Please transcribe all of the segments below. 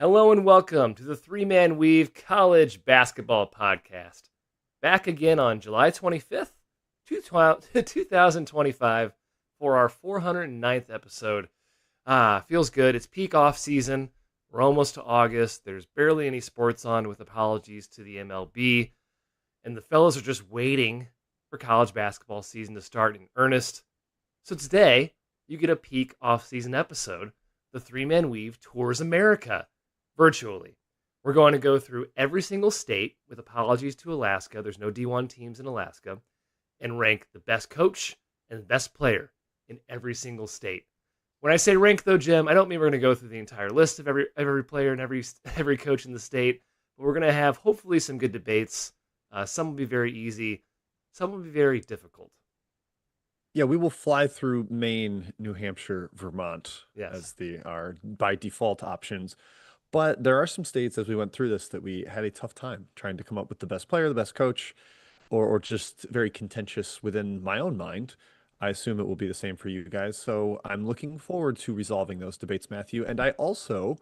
Hello and welcome to the Three Man Weave College Basketball Podcast. Back again on July 25th, 2025 for our 409th episode. Feels good. It's peak off season. We're almost to August. There's barely any sports on, with apologies to the MLB. And the fellas are just waiting for college basketball season to start in earnest. So today, you get a peak off season episode. The Three Man Weave tours America virtually. We're going to go through every single state, with apologies to Alaska. There's no D1 teams in Alaska, and rank the best coach and the best player in every single state. When I say rank, though, Jim, I don't mean we're going to go through the entire list of every player and every coach in the state, but we're going to have hopefully some good debates. Some will be very easy, some will be very difficult. Yeah, we will fly through Maine, New Hampshire, Vermont Yes. as our by default options. But there are some states as we went through this that we had a tough time trying to come up with the best player, the best coach, or just very contentious within my own mind. I assume it will be the same for you guys. So I'm looking forward to resolving those debates, Matthew. And I also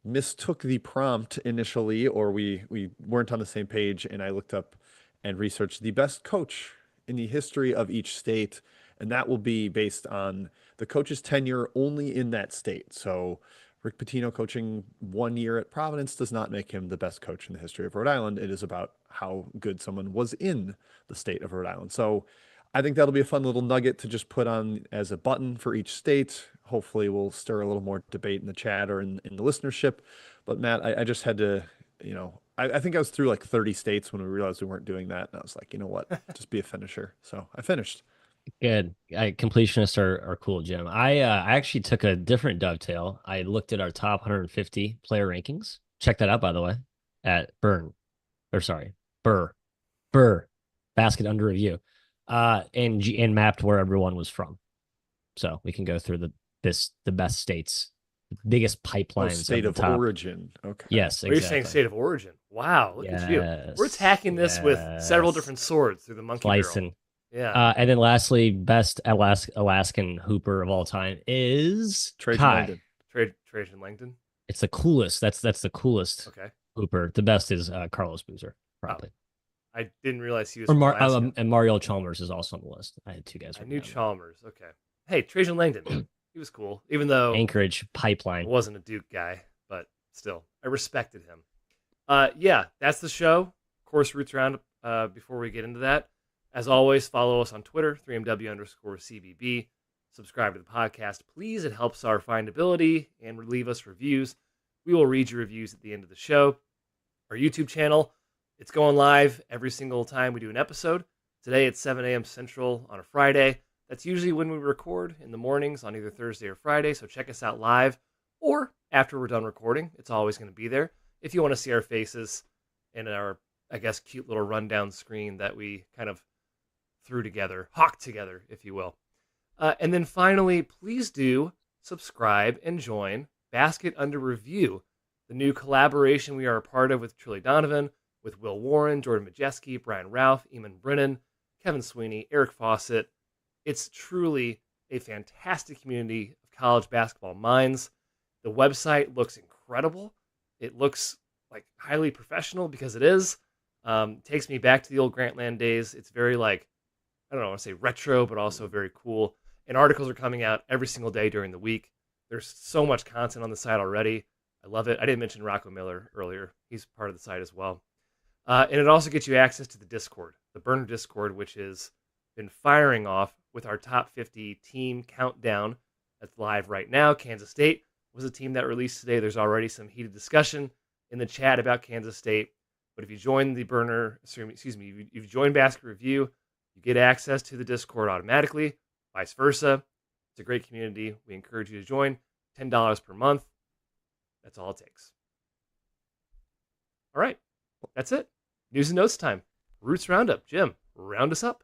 mistook the prompt initially, or we weren't on the same page, and I looked up and researched the best coach in the history of each state, and that will be based on the coach's tenure only in that state. So Rick Pitino coaching 1 year at Providence does not make him the best coach in the history of Rhode Island. It is about how good someone was in the state of Rhode Island. So I think that'll be a fun little nugget to just put on as a button for each state. Hopefully, we'll stir a little more debate in the chat or in the listenership. But Matt, I just had to, I think I was through like 30 states when we realized we weren't doing that. And I was like, you know what? Just be a finisher. So I finished. Good. Completionists are cool, Jim. I actually took a different dovetail. I looked at our top 150 player rankings. Check that out, by the way, at Burr, Burr, Basket Under Review, and mapped where everyone was from. So we can go through the best states, biggest Oh, pipelines state of of the top. origin. Okay. Yes, Well, you're saying exactly. state of origin. Wow, look at you. We're Yes, attacking this with several yes. different swords through the monkey barrel. Slicing. Yeah. And then lastly, best Alaskan hooper of all time is Trajan Kai. Langdon. Trajan Langdon. It's the coolest. That's the coolest Okay. hooper. The best is Carlos Boozer, Oh, probably. I didn't realize he was Or from Alaska. And Mario Chalmers is also on the list. I had two guys I from knew down Chalmers. Okay. Hey, Trajan Langdon. He was cool, even though Anchorage I Pipeline. wasn't a Duke guy, but still, I respected him. Yeah, that's the show. Of course, Roots Roundup. Before we get into that, as always, follow us on Twitter, 3MW_CBB. Subscribe to the podcast, please. It helps our findability, and leave us reviews. We will read your reviews at the end of the show. Our YouTube channel, it's going live every single time we do an episode. Today it's 7 a.m. Central on a Friday. That's usually when we record, in the mornings on either Thursday or Friday. So check us out live, or after we're done recording. It's always going to be there. If you want to see our faces and our, I guess, cute little rundown screen that we kind of hawked together, if you will. And then finally, please do subscribe and join Basket Under Review, the new collaboration we are a part of with Trilly Donovan, with Will Warren, Jordan Majeski, Brian Ralph, Eamon Brennan, Kevin Sweeney, Eric Fawcett. It's truly a fantastic community of college basketball minds. The website looks incredible. It looks like highly professional, because it is. Takes me back to the old Grantland days. It's very, like, I don't know, I want to say retro, but also very cool. And articles are coming out every single day during the week. There's so much content on the site already. I love it. I didn't mention Rocco Miller earlier. He's part of the site as well. And it also gets you access to the Discord, the Burner Discord, which has been firing off with our top 50 team countdown that's live right now. Kansas State was a team that released today. There's already some heated discussion in the chat about Kansas State. But if you join the Burner, excuse me, if you join Basket Review, you get access to the Discord automatically, vice versa. It's a great community. We encourage you to join. $10 per month. That's all it takes. All right. That's it. News and notes time. Roots Roundup. Jim, round us up.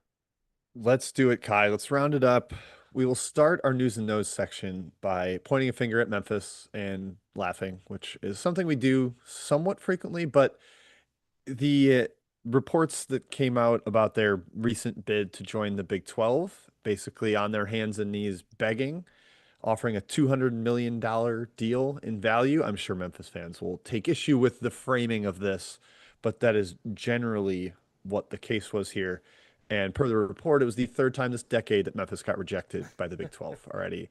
Let's do it, Kai. Let's round it up. We will start our news and notes section by pointing a finger at Memphis and laughing, which is something we do somewhat frequently, but the reports that came out about their recent bid to join the Big 12, basically on their hands and knees begging offering a $200 million deal in value. I'm sure Memphis fans will take issue with the framing of this, but that is generally what the case was here. And per the report, it was the third time this decade that Memphis got rejected by the Big 12 already.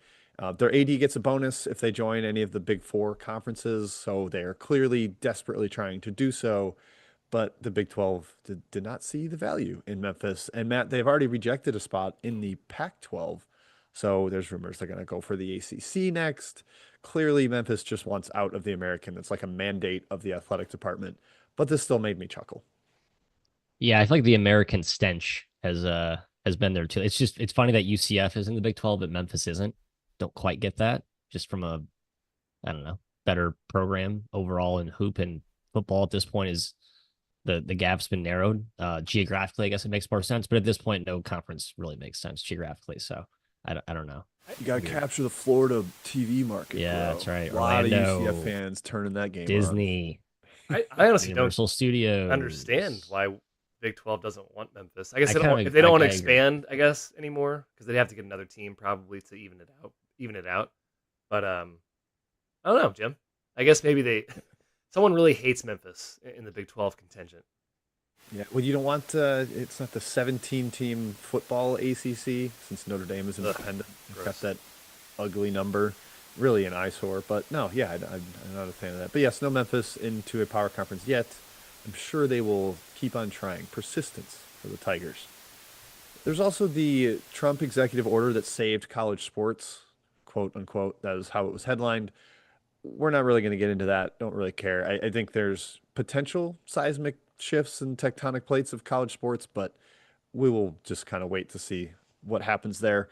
Their AD gets a bonus if they join any of the Big Four conferences, so they are clearly desperately trying to do so. But the Big 12 did not see the value in Memphis. And Matt, they've already rejected a spot in the Pac 12. So there's rumors they're going to go for the ACC next. Clearly, Memphis just wants out of the American. It's like a mandate of the athletic department. But this still made me chuckle. Yeah, I feel like the American stench has been there too. It's funny that UCF is in the Big 12, but Memphis isn't. Don't quite get that. Just from a I don't know, better program overall in hoop and football at this point is the gap's been narrowed. Geographically, I guess it makes more sense, but at this point, no conference really makes sense geographically. So I don't know. You got to capture the Florida TV market. Yeah, bro. that's right. A lot Orlando, of UCF fans turning that game Disney, I honestly Universal Studios. understand why Big 12 doesn't want Memphis. I guess I they don't kinda- if they don't want to I agree. expand, I guess anymore because they'd have to get another team probably to even it out. But I don't know, Jim. I guess maybe someone really hates Memphis in the Big 12 contingent. Yeah, well, you don't want it's not the 17-team football ACC since Notre Dame is independent. It's got gross. that ugly number, really an eyesore. But no, yeah, I'm not a fan of that. But yes, no Memphis into a power conference yet. I'm sure they will keep on trying. Persistence for the Tigers. There's also the Trump executive order that saved college sports, quote unquote. That is how it was headlined. We're not really going to get into that. Don't really care. I think there's potential seismic shifts and tectonic plates of college sports, but we will just kind of wait to see what happens there.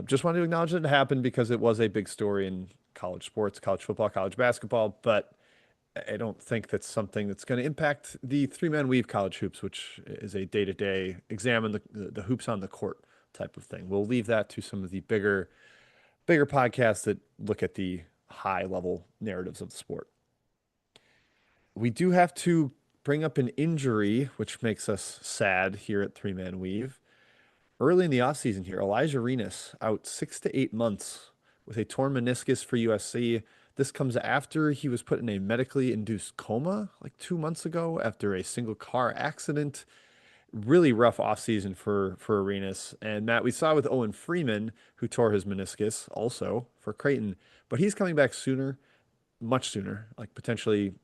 Just wanted to acknowledge that it happened because it was a big story in college sports, college football, college basketball, but I don't think that's something that's going to impact the three-man weave college hoops, which is a day-to-day examine the hoops on the court type of thing. We'll leave that to some of the bigger podcasts that look at the high level narratives of the sport. We do have to bring up an injury, which makes us sad here at Three Man Weave. Early in the offseason here, Elijah Renas out 6 to 8 months with a torn meniscus for USC. This comes after he was put in a medically induced coma like 2 months ago after a single car accident. Really rough offseason for Arenas. And Matt, we saw with Owen Freeman, who tore his meniscus also for Creighton, but he's coming back sooner, much sooner, like potentially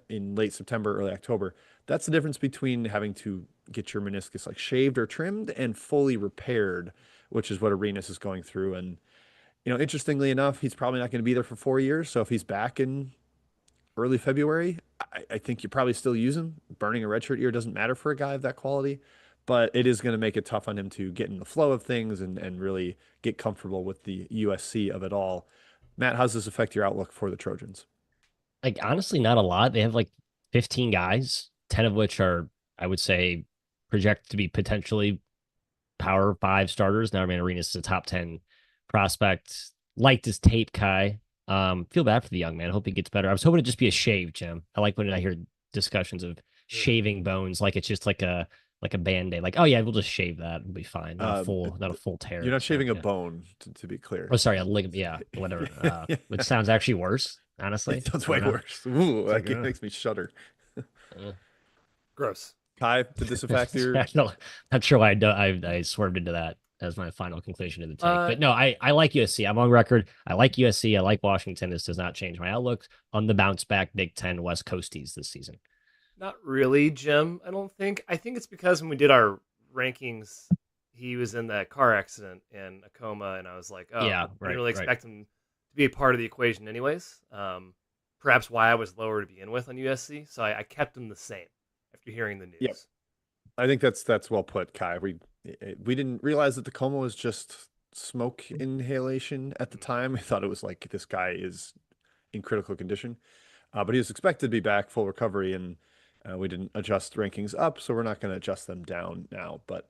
in late September, early October. That's the difference between having to get your meniscus like shaved or trimmed and fully repaired, which is what Arenas is going through. And, interestingly enough, he's probably not going to be there for 4 years. So if he's back in early February, I think you probably still use him. Burning a redshirt year doesn't matter for a guy of that quality, but it is going to make it tough on him to get in the flow of things and really get comfortable with the USC of it all. Matt, how's this affect your outlook for the Trojans? Like honestly, not a lot. They have like 15 guys, 10 of which are, I would say, projected to be potentially Power Five starters. Now, I mean, Arenas is a top 10 prospect. Liked his tape, Kai. Feel bad for the young man. Hope he gets better. I was hoping it'd just be a shave, Jim. I like when I hear discussions of shaving bones, like it's just like a band-aid. Like, oh yeah, we'll just shave that. It'll be fine. Not a full tear. You're not So, shaving a yeah. bone, to be clear. Oh, sorry, a ligament. Yeah, whatever. Which sounds actually worse, honestly. It sounds I way don't know. worse. Ooh, It's like, that makes me shudder. uh, Gross. Kai, did this affect your? no, not sure why I swerved into that as my final conclusion to the take. Uh, But no, I like USC. I'm on record. I like USC. I like Washington. This does not change my outlook on the bounce back Big Ten West Coasties this season. Not really, Jim. I don't think. I think it's because when we did our rankings, he was in that car accident and a coma, and I was like, oh, Yeah, I didn't right, really right. expect him to be a part of the equation, anyways. Perhaps why I was lower to begin with on USC, so I kept him the same after hearing the news. Yep. I think that's well put, Kai. We didn't realize that the coma was just smoke inhalation at the time. We thought it was like this guy is in critical condition, but he was expected to be back full recovery, and we didn't adjust rankings up, so we're not going to adjust them down now. But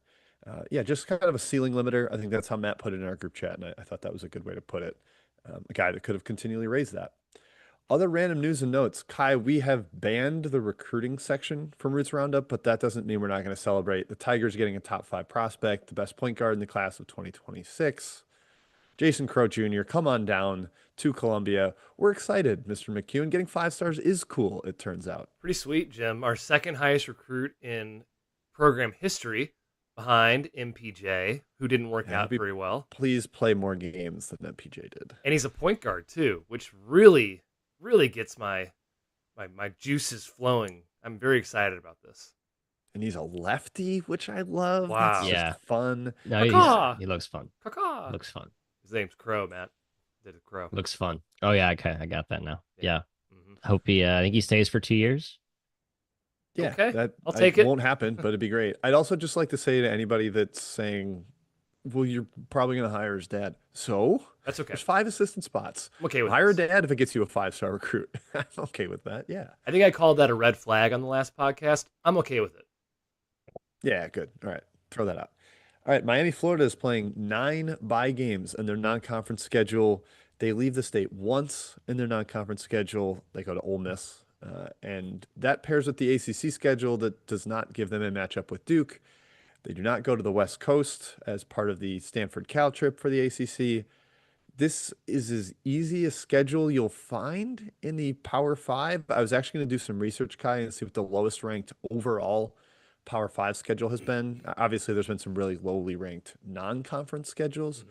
yeah, just kind of a ceiling limiter. I think that's how Matt put it in our group chat, and I thought that was a good way to put it. A guy that could have continually raised that. Other random news and notes. Kai, we have banned the recruiting section from Roots Roundup, but that doesn't mean we're not going to celebrate the Tigers getting a top 5 prospect, the best point guard in the class of 2026. Jason Crow Jr., come on down to Columbia. We're excited, Mr. McEwen. Getting 5 stars is cool, it turns out. Pretty sweet, Jim. Our second highest recruit in program history, behind MPJ, who didn't work out very well. Please play more games than MPJ did. And he's a point guard too, which really, really gets my juices flowing. I'm very excited about this. And he's a lefty, which I love. Wow. That's just fun. No, he looks fun. Caw-caw. Looks fun. His name's Crow, Matt. Did a Crow. Looks fun. Oh yeah, okay, I got that now. Yeah. Mm-hmm. Hope I think he stays for 2 years. Yeah, okay. that I'll take it. Won't happen, but it'd be great. I'd also just like to say to anybody that's saying, well, you're probably going to hire his dad. So That's okay. there's 5 assistant spots. I'm okay with Hire a this. dad if it gets you a 5-star recruit. I'm okay with that. Yeah. I think I called that a red flag on the last podcast. I'm okay with it. Yeah, good. All right. Throw that out. All right. Miami, Florida is playing 9 bye games in their non-conference schedule. They leave the state once in their non-conference schedule. They go to Ole Miss. And that pairs with the ACC schedule that does not give them a matchup with Duke. They do not go to the West Coast as part of the Stanford Cal trip for the ACC. This is as easy a schedule you'll find in the Power Five. I was actually going to do some research, Kai, and see what the lowest ranked overall Power Five schedule has been. Obviously, there's been some really lowly ranked non-conference schedules,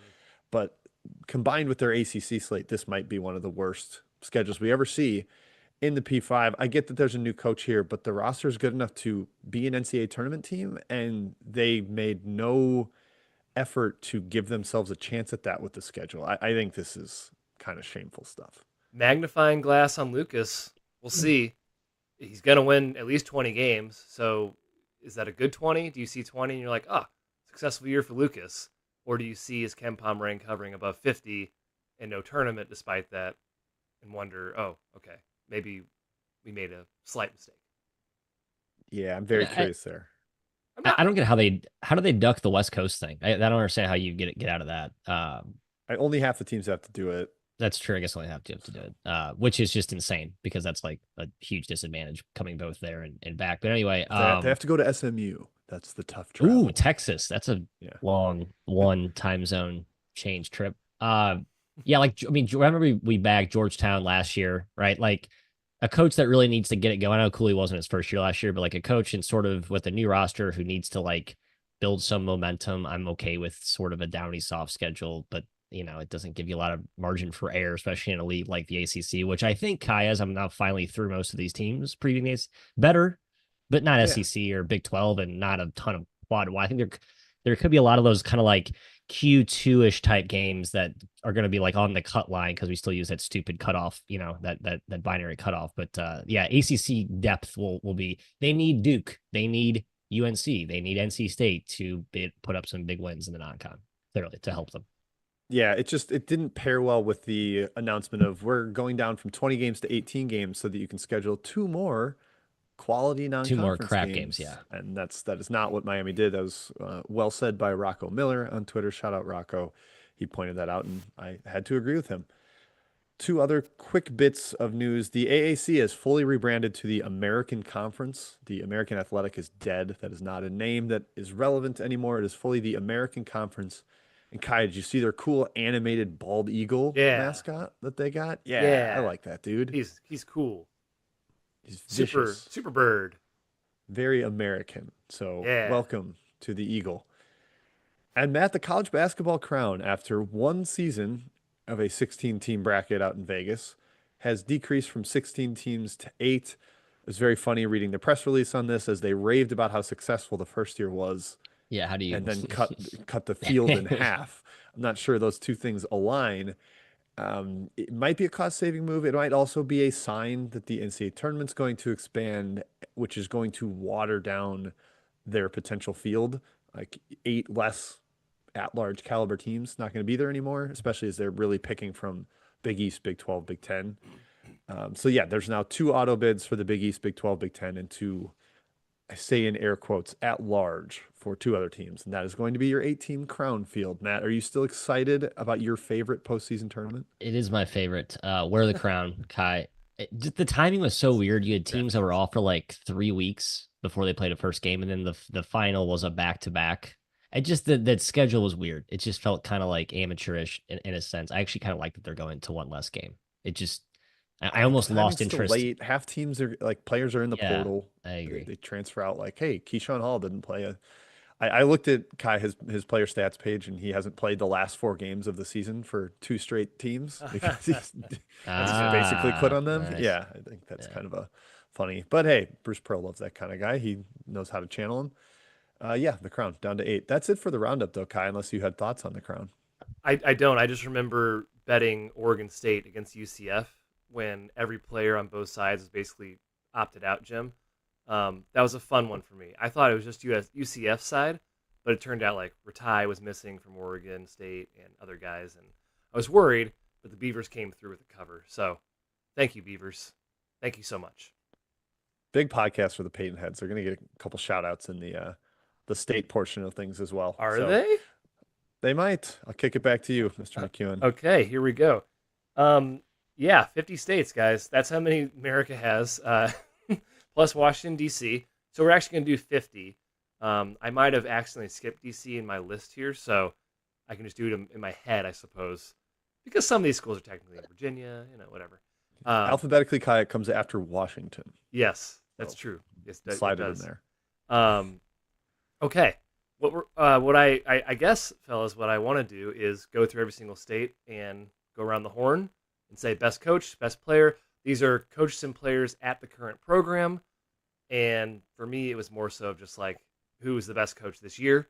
but combined with their ACC slate, this might be one of the worst schedules we ever see in the P5. I get that there's a new coach here, but the roster is good enough to be an NCAA tournament team, and they made no effort to give themselves a chance at that with the schedule. I think this is kind of shameful stuff. Magnifying glass on Lucas. We'll see. He's going to win at least 20 games. So is that a good 20? Do you see 20 and you're like, successful year for Lucas? Or do you see his KenPom rank hovering above 50 and no tournament despite that and wonder, okay, maybe we made a slight mistake? Yeah, I'm very curious there. I don't get how do they duck the West Coast thing? I don't understand how you get out of that. Only half the teams have to do it. That's true. I guess only have to do it, which is just insane because that's like a huge disadvantage coming both there and back. But anyway, They have to go to SMU. That's the tough travel. Ooh, Texas. That's a long one time zone change trip. Yeah, remember we bagged Georgetown last year, right? Like a coach that really needs to get it going. I know Cooley wasn't his first year last year, but like a coach and sort of with a new roster who needs to like build some momentum. I'm okay with sort of a downy soft schedule, but it doesn't give you a lot of margin for error, especially in a league like the ACC, which I think Kai, as I'm now finally through most of these teams, previewing these better, but not SEC or Big 12 and not a ton of quad. I think there could be a lot of those kind of like Q2-ish type games that are going to be like on the cut line because we still use that stupid cutoff, that binary cutoff. But ACC depth will be. They need Duke, they need UNC, they need NC State to put up some big wins in the non-con clearly to help them. Yeah, it didn't pair well with the announcement of we're going down from 20 games to 18 games so that you can schedule 2 more quality non-conference 2 more crap games. Yeah. And that is not what Miami did. That was well said by Rocco Miller on Twitter. Shout out Rocco. He pointed that out and I had to agree with him. 2 other quick bits of news. The AAC has fully rebranded to the American Conference. The American Athletic is dead. That is not a name that is relevant anymore. It is fully the American Conference. And Kai, did you see their cool animated bald eagle mascot that they got? Yeah, I like that, dude. He's cool. He's super bird. Very American. So welcome to the Eagle. And Matt, the college basketball crown, after 1 season of a 16-team bracket out in Vegas, has decreased from 16 teams to 8. It was very funny reading the press release on this as they raved about how successful the first year was. Yeah, how do you? And then cut the field in half. I'm not sure those 2 things align. It might be a cost-saving move. It might also be a sign that the NCAA tournament's going to expand, which is going to water down their potential field. Like 8 less at-large caliber teams not going to be there anymore, especially as they're really picking from Big East, Big 12, Big 10. There's now 2 auto bids for the Big East, Big 12, Big 10, and 2, I say in air quotes, at large for 2 other teams. And that is going to be your 8-team crown field. Matt, are you still excited about your favorite postseason tournament? It is my favorite. Wear the crown, Kai. The timing was so weird. You had teams that were off for like 3 weeks before they played a first game. And then the final was a back-to-back. I just that schedule was weird. It just felt kind of like amateurish in a sense. I actually kind of like that they're going to one less game. It just I The almost lost timing's still interest. late. Half teams are like players are in the Yeah, portal. I agree. They transfer out like, hey, Keyshawn Hall didn't play. I looked at Kai his player stats page, and he hasn't played the last 4 games of the season for 2 straight teams because That's he's good. basically quit Ah, on them. nice. Yeah, I think that's Yeah. kind of a funny. But hey, Bruce Pearl loves that kind of guy. He knows how to channel him. Yeah, the Crown down to 8. That's it for the roundup, though, Kai. Unless you had thoughts on the Crown. I don't. I just remember betting Oregon State against UCF when every player on both sides was basically opted out, Jim. That was a fun one for me. I thought it was just UCF side, but it turned out like Ratai was missing from Oregon State and other guys, and I was worried, but the Beavers came through with the cover. So thank you, Beavers. Thank you so much. Big podcast for the Peyton heads. They're going to get a couple shout outs in the state portion of things as well. Are So they? they might. I'll kick it back to you, Mr. McEwen. Okay, here we go. Yeah, 50 states, guys. That's how many America has, plus Washington, D.C. So we're actually going to do 50. I might have accidentally skipped D.C. in my list here, so I can just do it in my head, I suppose, because some of these schools are technically in Virginia, whatever. Alphabetically, Kai, it comes after Washington. Yes, that's So true. Yes, slide it it in does. there. Okay. What I guess, fellas, what I want to do is go through every single state and go around the horn and say best coach, best player. These are coaches and players at the current program. And for me, it was more so just like who was the best coach this year.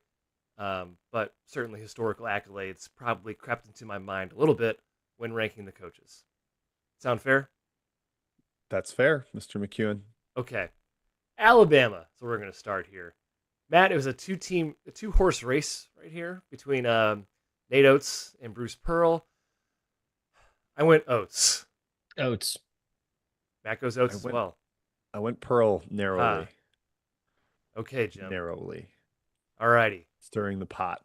But certainly historical accolades probably crept into my mind a little bit when ranking the coaches. Sound fair? That's fair, Mr. McEwen. Okay. Alabama. So we're going to start here. Matt, it was a two-horse race right here between Nate Oates and Bruce Pearl. I went Oates. Oates. Matt goes Oates as well. I went Pearl narrowly. Okay, Jim. Narrowly. All righty. Stirring the pot.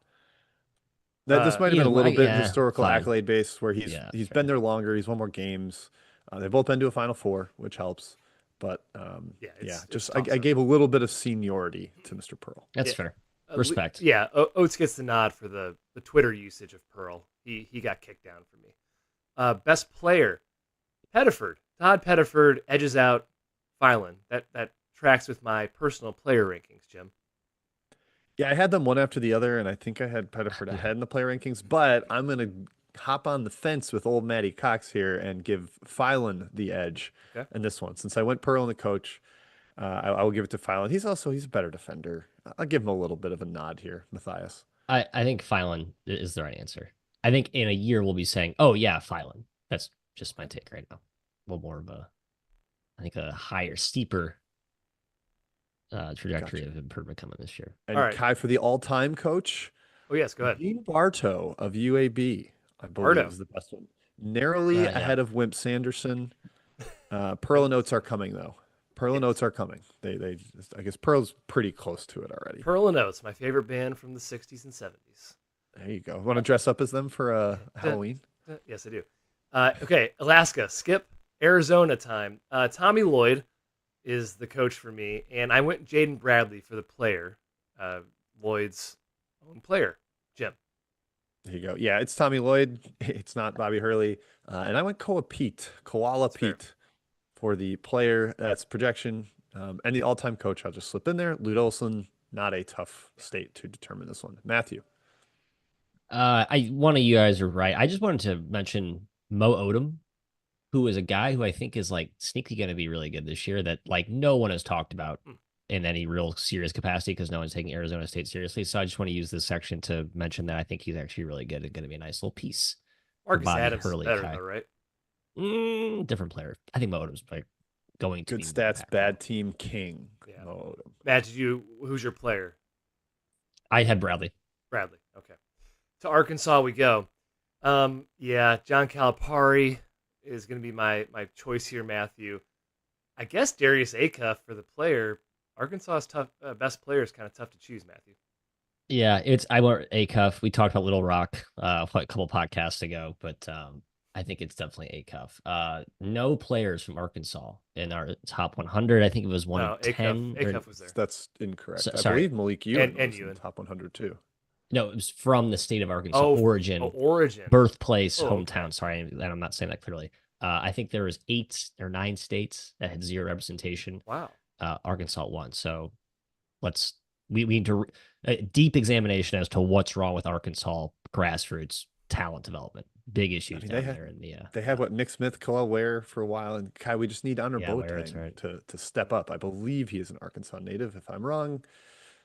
This might have been a little bit historical accolade based where he's been there longer. He's won more games. They've both been to a Final Four, which helps. But I gave a little bit of seniority to Mr. Pearl. That's fair. Respect. Yeah, Oates gets the nod for the Twitter usage of Pearl. He got kicked down for me. Best player, Pettiford. Todd Pettiford edges out Filan. That tracks with my personal player rankings, Jim. Yeah, I had them one after the other, and I think I had Pettiford ahead in the player rankings, but I'm going to hop on the fence with old Matty Cox here and give Filan the edge in this one. Since I went Pearl in the coach, I will give it to Filan. He's a better defender. I'll give him a little bit of a nod here, Matthias. I think Filan is the right answer. I think in a year we'll be saying, oh, yeah, Filan. That's just my take right now. A little more of a higher, steeper trajectory of improvement coming this year. And right. Kai, for the all-time coach. Oh, yes, go ahead. Dean Bartow of UAB, I believe, is the best one. Narrowly ahead of Wimp Sanderson. Pearl and Oates are coming, though. Pearl and Oates are coming. I guess Pearl's pretty close to it already. Pearl and Oates, my favorite band from the 60s and 70s. There you go. Want to dress up as them for Halloween? Yes, I do. Okay, Alaska, skip. Arizona time. Tommy Lloyd is the coach for me, and I went Jaden Bradley for the player, Lloyd's own player, Jim. There you go. Yeah, it's Tommy Lloyd. It's not Bobby Hurley. And I went Koala Pete for the player. That's projection. And the all-time coach, I'll just slip in there. Lute Olson, not a tough state to determine this one. Matthew. One of you guys are right. I just wanted to mention Mo Odom, who is a guy who I think is like sneaky going to be really good this year that like no one has talked about in any real serious capacity because no one's taking Arizona State seriously. So I just want to use this section to mention that I think he's actually really good and going to be a nice little piece. Marcus Adams is better though, right? Different player. I think Mo Odom's like going to good stats, bad team king. Yeah. Mo Odom. Matt, who's your player? I had Bradley. Bradley. Okay. To Arkansas we go. John Calipari is going to be my choice here, Matthew. I guess Darius Acuff for the player. Arkansas's best player is kind of tough to choose, Matthew. Yeah, I went Acuff. We talked about Little Rock a couple podcasts ago, but I think it's definitely Acuff. No players from Arkansas in our top 100. I think it was 110. Acuff was there. That's incorrect. Sorry. I believe Malik Ewan was in Ewan. the top 100 too. No, it was from the state of Arkansas, Oh, origin, origin. birthplace, Oh, hometown. okay. Sorry, and I'm not saying that clearly. I think there was 8 or 9 states that had zero representation. Wow. Arkansas won. So we need to a deep examination as to what's wrong with Arkansas grassroots talent development. Big I issues mean, down there in the they had what, Nick Smith, Khalil Ware for a while, and Kai, we just need Honor yeah, where it's Boateng right. to step up. I believe he is an Arkansas native. If I'm wrong,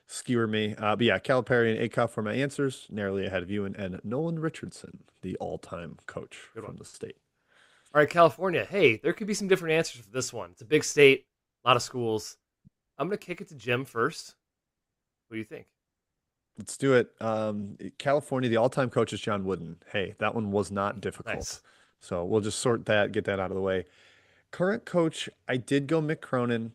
skewer me. But yeah, Calipari and Acuff were my answers, narrowly ahead of you, and Nolan Richardson, the all-time coach Good one. from the state. All right, California. Hey, there could be some different answers for this one. It's a big state, a lot of schools. I'm going to kick it to Jim first. What do you think? Let's do it. California, the all-time coach is John Wooden. Hey, that one was not difficult. Nice. So we'll just sort that, get that out of the way. Current coach, I did go Mick Cronin.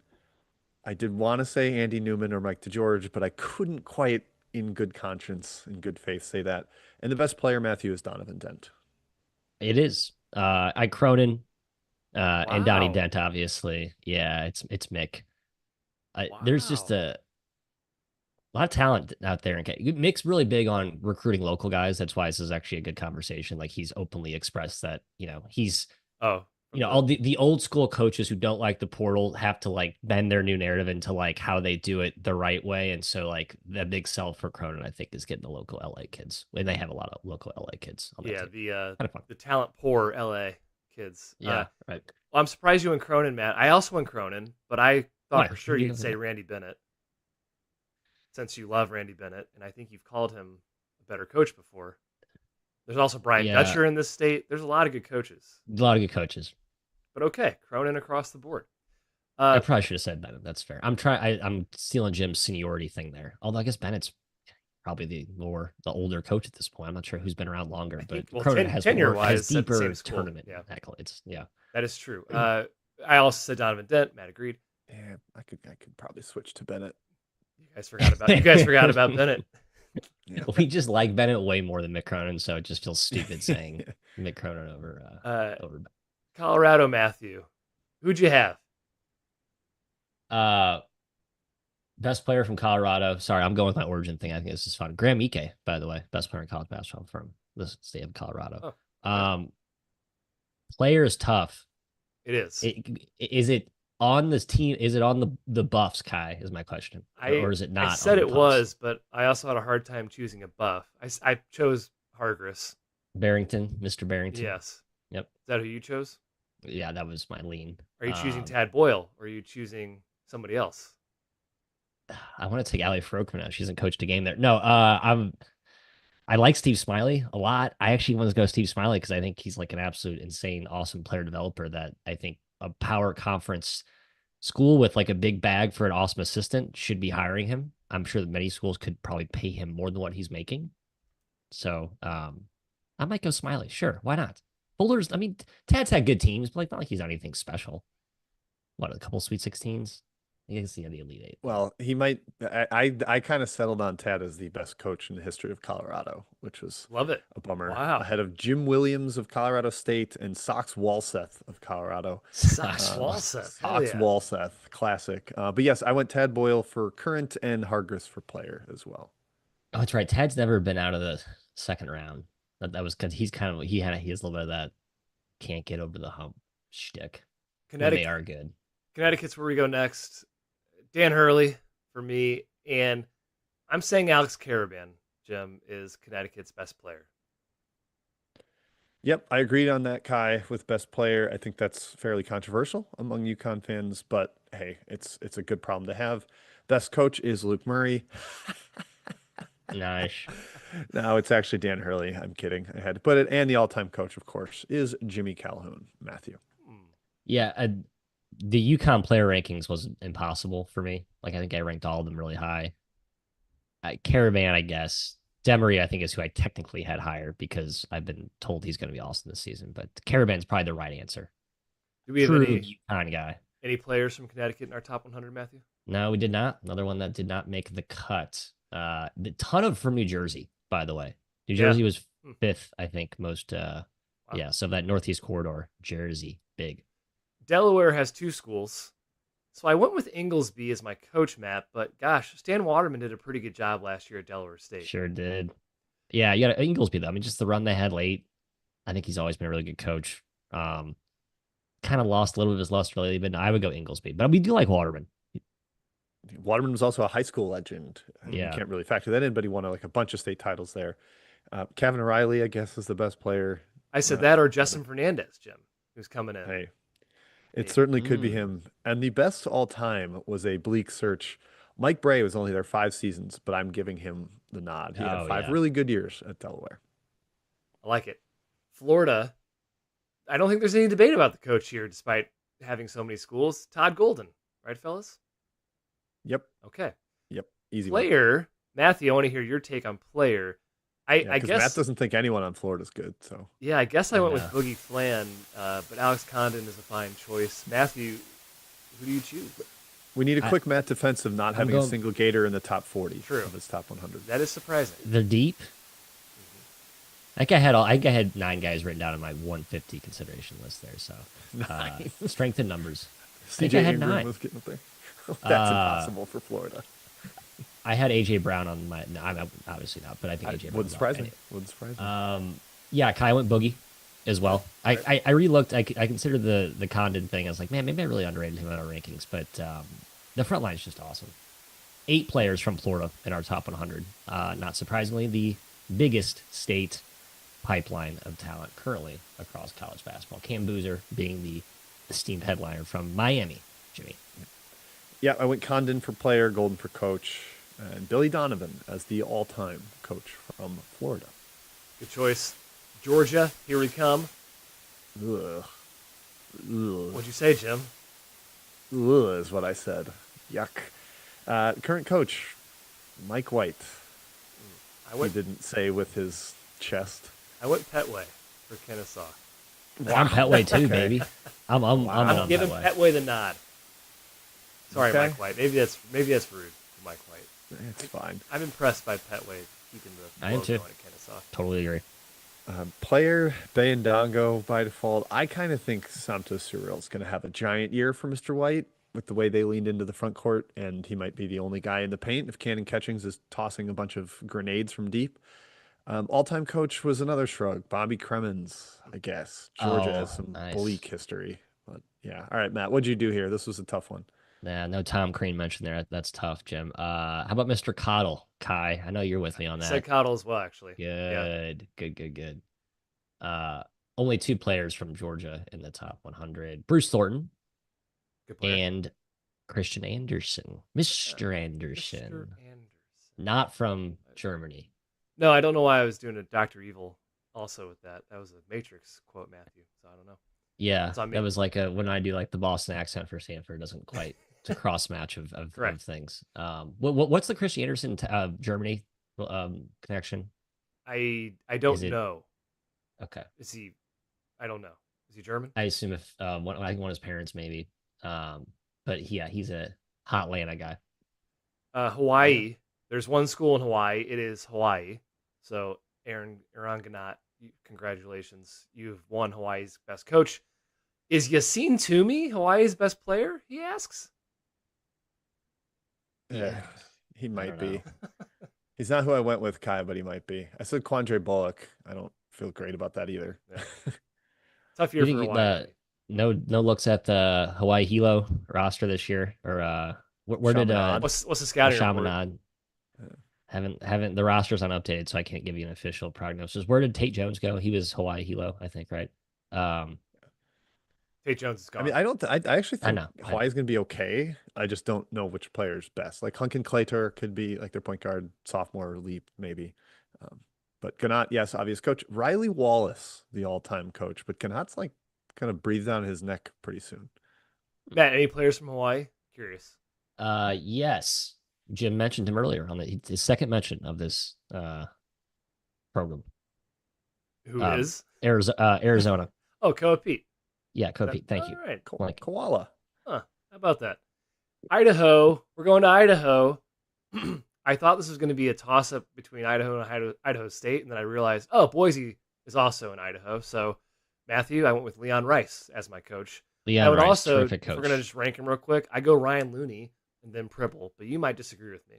I did want to say Andy Newman or Mike DeGeorge, but I couldn't quite, in good conscience, in good faith, say that. And the best player, Matthew, is Donovan Dent. It is. I Cronin, and Donnie Wow. Dent, obviously. Yeah, it's Mick. There's just Wow. a lot of talent out there. Mick's really big on recruiting local guys. That's why this is actually a good conversation. Like he's openly expressed that, he's, Oh, all the old school coaches who don't like the portal have to like bend their new narrative into like how they do it the right way. And so like the big sell for Cronin, I think, is getting the local LA kids. And they have a lot of local LA kids on that yeah, team. Kind of fun. the talent poor LA kids. Yeah, right. Well, I'm surprised you went Cronin, Matt. I also went Cronin, but I thought Yeah, for sure you you'd know, say Randy Bennett, since you love Randy Bennett, and I think you've called him a better coach before. There's also Brian Yeah. Dutcher in this state. There's a lot of good coaches. A lot of good coaches. But okay, Cronin across the board. I probably should have said Bennett. That's fair. I'm stealing Jim's seniority thing there. Although I guess Bennett's probably the older coach at this point. I'm not sure who's been around longer, but Cronin has deeper tournament accolades. Yeah, that is true. I also said Donovan Dent. Matt agreed. Yeah, I could probably switch to Bennett. You guys forgot about Bennett. Yeah. We just like Bennett way more than Mick Cronin, so it just feels stupid saying Mick Cronin over. Colorado, Matthew. Who'd you have? Best player from Colorado. Sorry, I'm going with my origin thing. I think this is fun. Graham Ike, by the way, best player in college basketball from the state of Colorado. Oh, player is tough. It is. Is it on this team? Is it on the Buffs, Kai? Is my question. Or is it not? I said it was, but I also had a hard time choosing a buff. I chose Hargress. Barrington, Mr. Barrington. Yes. Yep. Is that who you chose? Yeah, that was my lean. Are you choosing Tad Boyle, or are you choosing somebody else? I want to take Allie Frokman now. She hasn't coached a game there. No, I like Steve Smiley a lot. I actually want to go Steve Smiley because I think he's like an absolute insane, awesome player developer that I think a power conference school with like a big bag for an awesome assistant should be hiring him. I'm sure that many schools could probably pay him more than what he's making. So I might go Smiley. Sure. Why not? Fuller's, I mean, Tad's had good teams, but like not like he's done anything special. What, a couple Sweet 16s? I guess the Elite Eight. Well, he might. I kind of settled on Tad as the best coach in the history of Colorado, which was Love it. a bummer. Wow. Ahead of Jim Williams of Colorado State and Sox Walseth of Colorado. Sox Walseth. Sox Walseth, classic. But yes, I went Tad Boyle for current and Hargress for player as well. Oh, that's right. Tad's never been out of the second round. That was because he has a little bit of that can't get over the hump shtick. They are good. Connecticut's where we go next. Dan Hurley for me, and I'm saying Alex Caravan, Jim, is Connecticut's best player. Yep, I agreed on that, Kai, with best player. I think that's fairly controversial among UConn fans, but hey, it's a good problem to have. Best coach is Luke Murray. Nice. No, it's actually Dan Hurley. I'm kidding. I had to put it. And the all-time coach, of course, is Jimmy Calhoun. Matthew. Yeah, the UConn player rankings was impossible for me. Like I think I ranked all of them really high. Caravan, I guess. Demery, I think, is who I technically had higher because I've been told he's going to be awesome this season. But Caravan's probably the right answer. Do we have any UConn guy? Any players from Connecticut in our top 100, Matthew? No, we did not. Another one that did not make the cut. The ton of from New Jersey, by the way. New Jersey was fifth, I think, most. Wow. Yeah, so that Northeast corridor, Jersey, big. Delaware has 2 schools. So I went with Inglesby as my coach, Matt, but gosh, Stan Waterman did a pretty good job last year at Delaware State. Sure did. Yeah, you got Inglesby though. I mean, just the run they had late. I think he's always been a really good coach. Kind of lost a little bit of his luster lately, but I would go Inglesby. But we do like Waterman. Waterman was also a high school legend. You Yeah. can't really factor that in, but he won like a bunch of state titles there. Kevin O'Reilly, I guess, is the best player. I said that or Justin Fernandez, Jim, who's coming in. Hey, it Hey. certainly could be him. And the best all time was a bleak search. Mike Bray was only there 5 seasons, but I'm giving him the nod. He had 5 really good years at Delaware. I like it. Florida, I don't think there's any debate about the coach here, despite having so many schools. Todd Golden, right, fellas? Yep. Okay. Yep. Easy player, one. Matthew, I want to hear your take on player. I guess Matt doesn't think anyone on Florida is good. So yeah, I guess I went with Boogie Flan, but Alex Condon is a fine choice. Matthew, who do you choose? We need a quick Matt defense of not having a single Gator in the top 40 of his top 100. That is surprising. They're deep. I think I had 9 guys written down on my 150 consideration list there. So strength in numbers. I think I had 9. Was getting up there. That's impossible for Florida. I had AJ Brown on my. No, I'm obviously not, but I think AJ Brown wouldn't surprise me. Wouldn't surprise me. Yeah, Kai went Boogie as well. I re-looked. I considered the Condon thing. I was like, man, maybe I really underrated him in our rankings, but the front line is just awesome. 8 players from Florida in our top 100. Not surprisingly, the biggest state pipeline of talent currently across college basketball. Cam Boozer being the esteemed headliner from Miami, Jimmy. Yeah, I went Condon for player, Golden for coach, and Billy Donovan as the all-time coach from Florida. Good choice. Georgia, here we come. Ugh. What'd you say, Jim? Ugh is what I said. Yuck. Current coach, Mike White. He didn't say with his chest. I went Petway for Kennesaw. Wow. I'm Petway too, baby. I'm giving Petway the nod. Sorry, Mike White. Maybe that's rude for Mike White. It's fine. I'm impressed by Petway keeping the flow going at Kennesaw. Totally agree. Player, Bayandongo by default. I kind of think Santos Surreal is going to have a giant year for Mr. White with the way they leaned into the front court, and he might be the only guy in the paint if Cannon Catchings is tossing a bunch of grenades from deep. All-time coach was another shrug. Bobby Cremins, I guess. Georgia has some bleak history. But yeah. All right, Matt, what'd you do here? This was a tough one. Yeah, no Tom Crean mentioned there. That's tough, Jim. How about Mr. Cottle, Kai? I know you're with me on that. Said Cottle as well, actually. Good, yeah. good. Only 2 players from Georgia in the top 100: Bruce Thornton and Christian Anderson, Mr. Anderson, not from Germany. No, I don't know why I was doing a Dr. Evil also with that. That was a Matrix quote, Matthew. So I don't know. Yeah, that was like when I do like the Boston accent for Stanford, it doesn't quite. It's a cross match of things. What's the Christian Anderson Germany connection? I don't know. Okay. Is he? I don't know. Is he German? I assume if I think one of his parents maybe. But yeah, he's a hot Atlanta guy. Hawaii. There's one school in Hawaii. It is Hawaii. So Aaron Ganot, congratulations. You've won Hawaii's best coach. Is Yassine Toomey Hawaii's best player? He asks. Yeah, he might be. He's not who I went with, Kai, but he might be. I said Quandre Bullock. I don't feel great about that either. Yeah. Tough year for Hawaii. No looks at the Hawaii Hilo roster this year, or where did what's the scouting Chaminade? Haven't the roster's unupdated, so I can't give you an official prognosis. Where did Tate Jones go? He was Hawaii Hilo, I think, right? Tate Jones is gone. I mean, I actually think Hawaii's going to be okay. I just don't know which player's best. Like Hunkin Claytor could be like their point guard, sophomore leap maybe. But Ganot, yes, obvious coach. Riley Wallace, the all-time coach, but Ganot's like kind of breathe down his neck pretty soon. Matt, any players from Hawaii? Curious. Yes. Jim mentioned him earlier on his second mention of this program. Who is? Arizona. Oh, Koa Pete. Yeah, Koa Pete. Thank you. All right. Koala. Huh. How about that? Idaho. We're going to Idaho. I thought this was going to be a toss-up between Idaho and Idaho State, and then I realized, Boise is also in Idaho. So, Matthew, I went with Leon Rice as my coach. Leon I would Rice, also, terrific coach. if we're going to just rank him real quick, I go Ryan Looney and then Pribble, but you might disagree with me.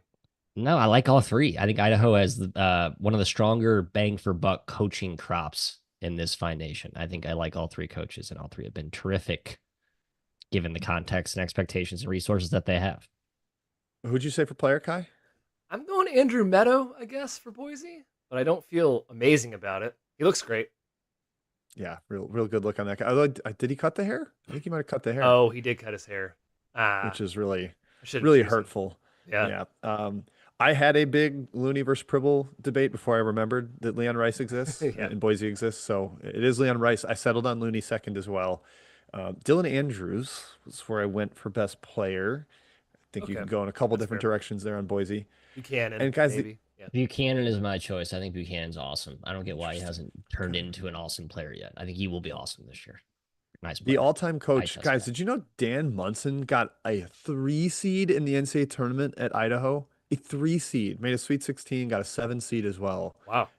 No, I like all three. I think Idaho has one of the stronger bang for buck coaching crops in this fine nation. I think I like all three coaches, and all three have been terrific given the context and expectations and resources that they have. Who'd you say for player, Kai? I'm going Andrew Meadow, I guess, for Boise, but I don't feel amazing about it. He looks great. Yeah, real good look on that guy. Although, did he cut the hair? I think he might have cut the hair, Oh, he did cut his hair. Ah, which is really, I shouldn't really choose him. hurtful. Yeah. Yeah. I had a big Looney versus Pribble debate before I remembered that Leon Rice exists Yeah. and Boise exists. So it is Leon Rice. I settled on Looney second as well. Dylan Andrews was where I went for best player. I think you Okay. could go in a couple That's different fair. directions there on Boise. Buchanan, And guys, maybe. Yeah. Buchanan is my choice. I think Buchanan's awesome. I don't get why he hasn't turned into an awesome player yet. I think he will be awesome this year. Nice the player. all-time I coach, test guys, guy. did you know Dan Munson got a 3 seed in the NCAA tournament at Idaho? A 3 seed, made a Sweet 16, got a 7 seed as well. Wow.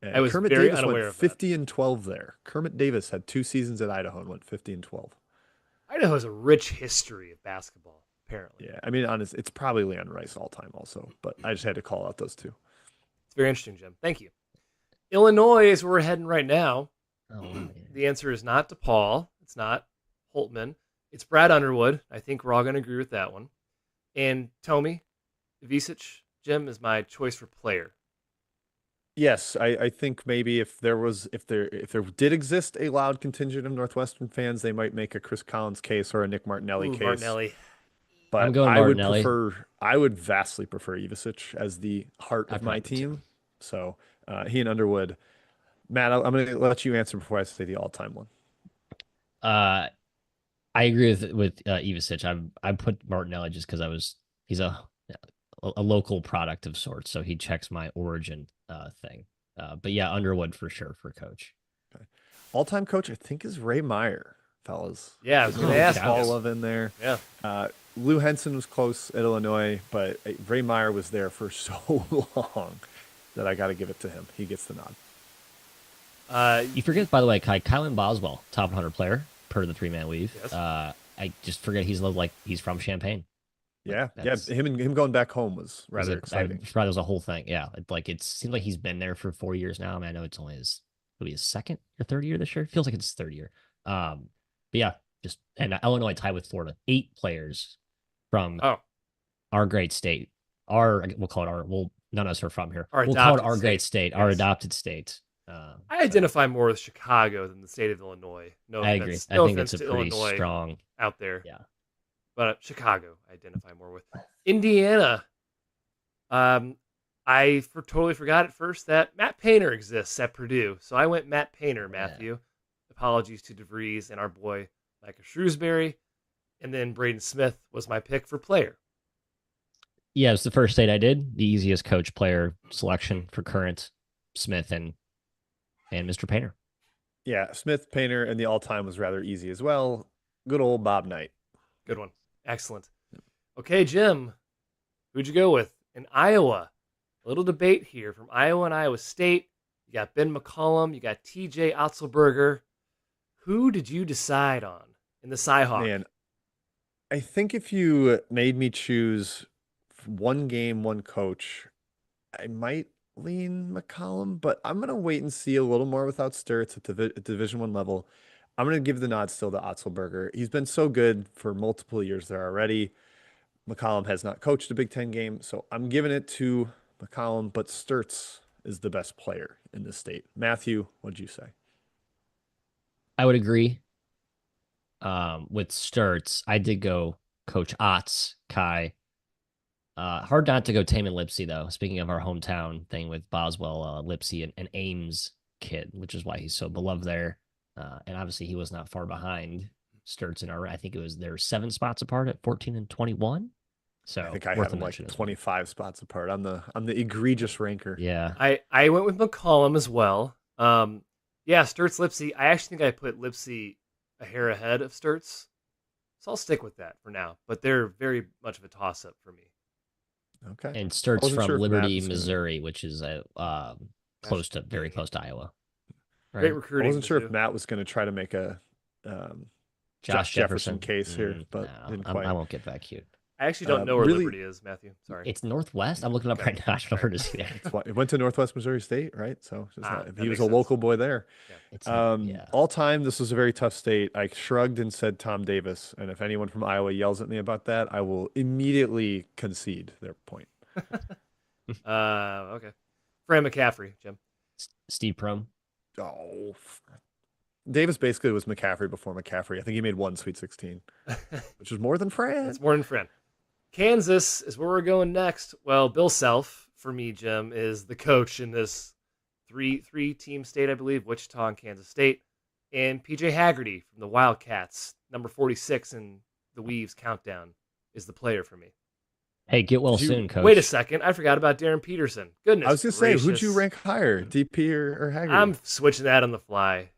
I was Kermit very Davis went unaware of that. 50 and 12 there. Kermit Davis had 2 seasons at Idaho and went 50 and 12. Idaho has a rich history of basketball, apparently. Yeah, I mean, honest, it's probably Leon Rice all time also, but I just had to call out those two. It's very interesting, Jim. Thank you. Illinois is where we're heading right now. Oh, The answer is not DePaul. It's not Holtman. It's Brad Underwood. I think we're all going to agree with that one. And Tomi Ivisic, Jim, is my choice for player. Yes, I think maybe if there did exist a loud contingent of Northwestern fans, they might make a Chris Collins case or a Nick Martinelli Ooh, case. Martinelli. I'm But going Martinelli. I would vastly prefer Ivisic as the heart I of my probably would too. team. So he and Underwood. Matt, I'm going to let you answer before I say the all-time one. I agree with Ivisic. I put Martinelli just because he's a local product of sorts, so he checks my origin thing. But yeah, Underwood for sure for coach. Okay. All-time coach, I think, is Ray Meyer, fellas. Yeah, I was going to Oh, ask cows. you. All love in there. Yeah. Lou Henson was close at Illinois, but Ray Meyer was there for so long that I got to give it to him. He gets the nod. You forget, by the way, Kylan Boswell, top 100 player per the 3-man weave. Yes. I just forget he's from Champaign. Yeah, That's- him going back home was rather I exciting. forgot there was a whole thing. Yeah, it seems like he's been there for 4 years now. I mean, I know it'll be his second or third year this year. It feels like it's his third year. But yeah, and Illinois tied with Florida, 8 players from our great state. We'll call it our. Well, none of us are from here. We'll call it our great state, our Yes. adopted state. I identify more with Chicago than the state of Illinois. No I offense. agree. No I think offense it's a to pretty Illinois strong. out there. Yeah. But Chicago, I identify more with. Indiana. I totally forgot at first that Matt Painter exists at Purdue, so I went Matt Painter. Matthew. Apologies to DeVries and our boy Micah Shrewsbury, and then Braden Smith was my pick for player. Yeah, it's the first state I did. The easiest coach player selection for current Smith and Mr. Painter. Yeah, Smith, Painter, and the all-time was rather easy as well. Good old Bob Knight. Good one. Excellent. Okay, Jim, who'd you go with? In Iowa, a little debate here from Iowa and Iowa State. You got Ben McCollum. You got TJ Otzelberger. Who did you decide on in the Cyhawk? Man, I think if you made me choose one game, one coach, I might lean McCollum, but I'm gonna wait and see a little more without Sturts at the Division One level. I'm gonna give the nod still to Otzelberger. He's been so good for multiple years there already. McCollum has not coached a Big Ten game, so I'm giving it to McCollum, but Sturts is the best player in this state. Matthew, what'd you say? I would agree. With Sturts, I did go Coach Otz, Kai. Hard not to go Taman Lipsy, though. Speaking of our hometown thing with Boswell, Lipsy, and Ames kid, which is why he's so beloved there. And obviously, he was not far behind Sturts and our. I think they're 7 spots apart at 14 and 21. So I think I worth have a him like mention as well. 25 spots apart. I'm the egregious ranker. Yeah. I went with McCollum as well. Yeah, Sturts Lipsy. I actually think I put Lipsy a hair ahead of Sturts. So I'll stick with that for now. But they're very much of a toss-up for me. Okay. And Sturts Wasn't from sure if Liberty, Matt was Missouri, which is very close to Iowa. Great Right? recruiting. I wasn't sure Mizzou. if Matt was going to try to make a Josh Jefferson Jefferson case here, but No, didn't I quite. won't get that cute. I actually don't know where Really, Liberty is, Matthew. Sorry. It's Northwest. I'm looking up Okay. right now. I don't know where to see that. it went to Northwest Missouri State, right? So That he was makes a sense. local boy there. Yeah. It's not, yeah. All time, this was a very tough state. I shrugged and said Tom Davis, and if anyone from Iowa yells at me about that, I will immediately concede their point. Okay. Fran McCaffrey, Jim. Steve Prohm. Oh, Davis basically was McCaffrey before McCaffrey. I think he made one Sweet 16, which was more than Fran. That's more than Fran. Kansas is where we're going next. Well, Bill Self, for me, Jim, is the coach in this three-team state, I believe, Wichita and Kansas State. And PJ Haggerty from the Wildcats, number 46 in the Weaves countdown, is the player for me. Hey, get well soon, coach. Wait a second. I forgot about Darren Peterson. Goodness I was going to say, who'd you rank higher, DP or Haggerty? I'm switching that on the fly.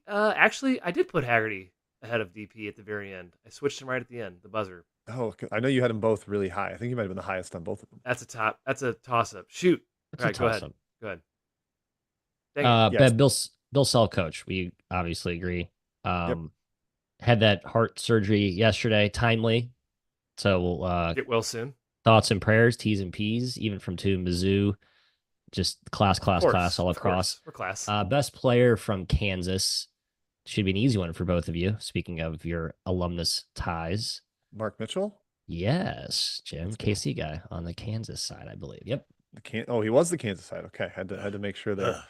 Actually, I did put Haggerty ahead of DP at the very end. I switched him right at the end, the buzzer. Oh, I know you had them both really high. I think you might have been the highest on both of them. That's a toss-up. Shoot. All right, go ahead. Go ahead. Yes. Bill Self, coach. We obviously agree. Had that heart surgery yesterday, timely. So we'll get well soon. Thoughts and prayers, T's and P's, even from Mizzou. Just class all across. We're class. Best player from Kansas. Should be an easy one for both of you. Speaking of your alumnus ties. Mark Mitchell? Yes, Jim, KC guy on the Kansas side, I believe. Yep. He was the Kansas side. Okay, had to make sure there.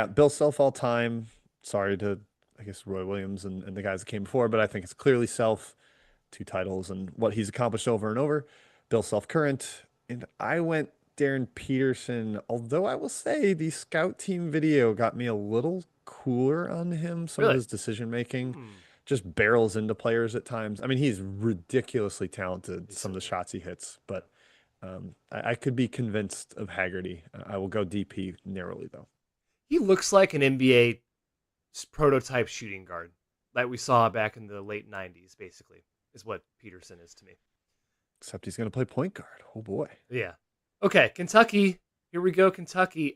Bill Self all time. Sorry to, I guess, Roy Williams and the guys that came before, but I think it's clearly Self. 2 titles and what he's accomplished over and over. Bill Self current. And I went Darren Peterson, although I will say the scout team video got me a little cooler on him. Some of his decision making just barrels into players at times. I mean, he's ridiculously talented, some of the shots he hits, but I could be convinced of Haggerty. I will go DP narrowly, though. He looks like an NBA prototype shooting guard that we saw back in the late 90s, basically, is what Peterson is to me. Except he's going to play point guard. Oh, boy. Yeah. Okay, Kentucky. Here we go, Kentucky.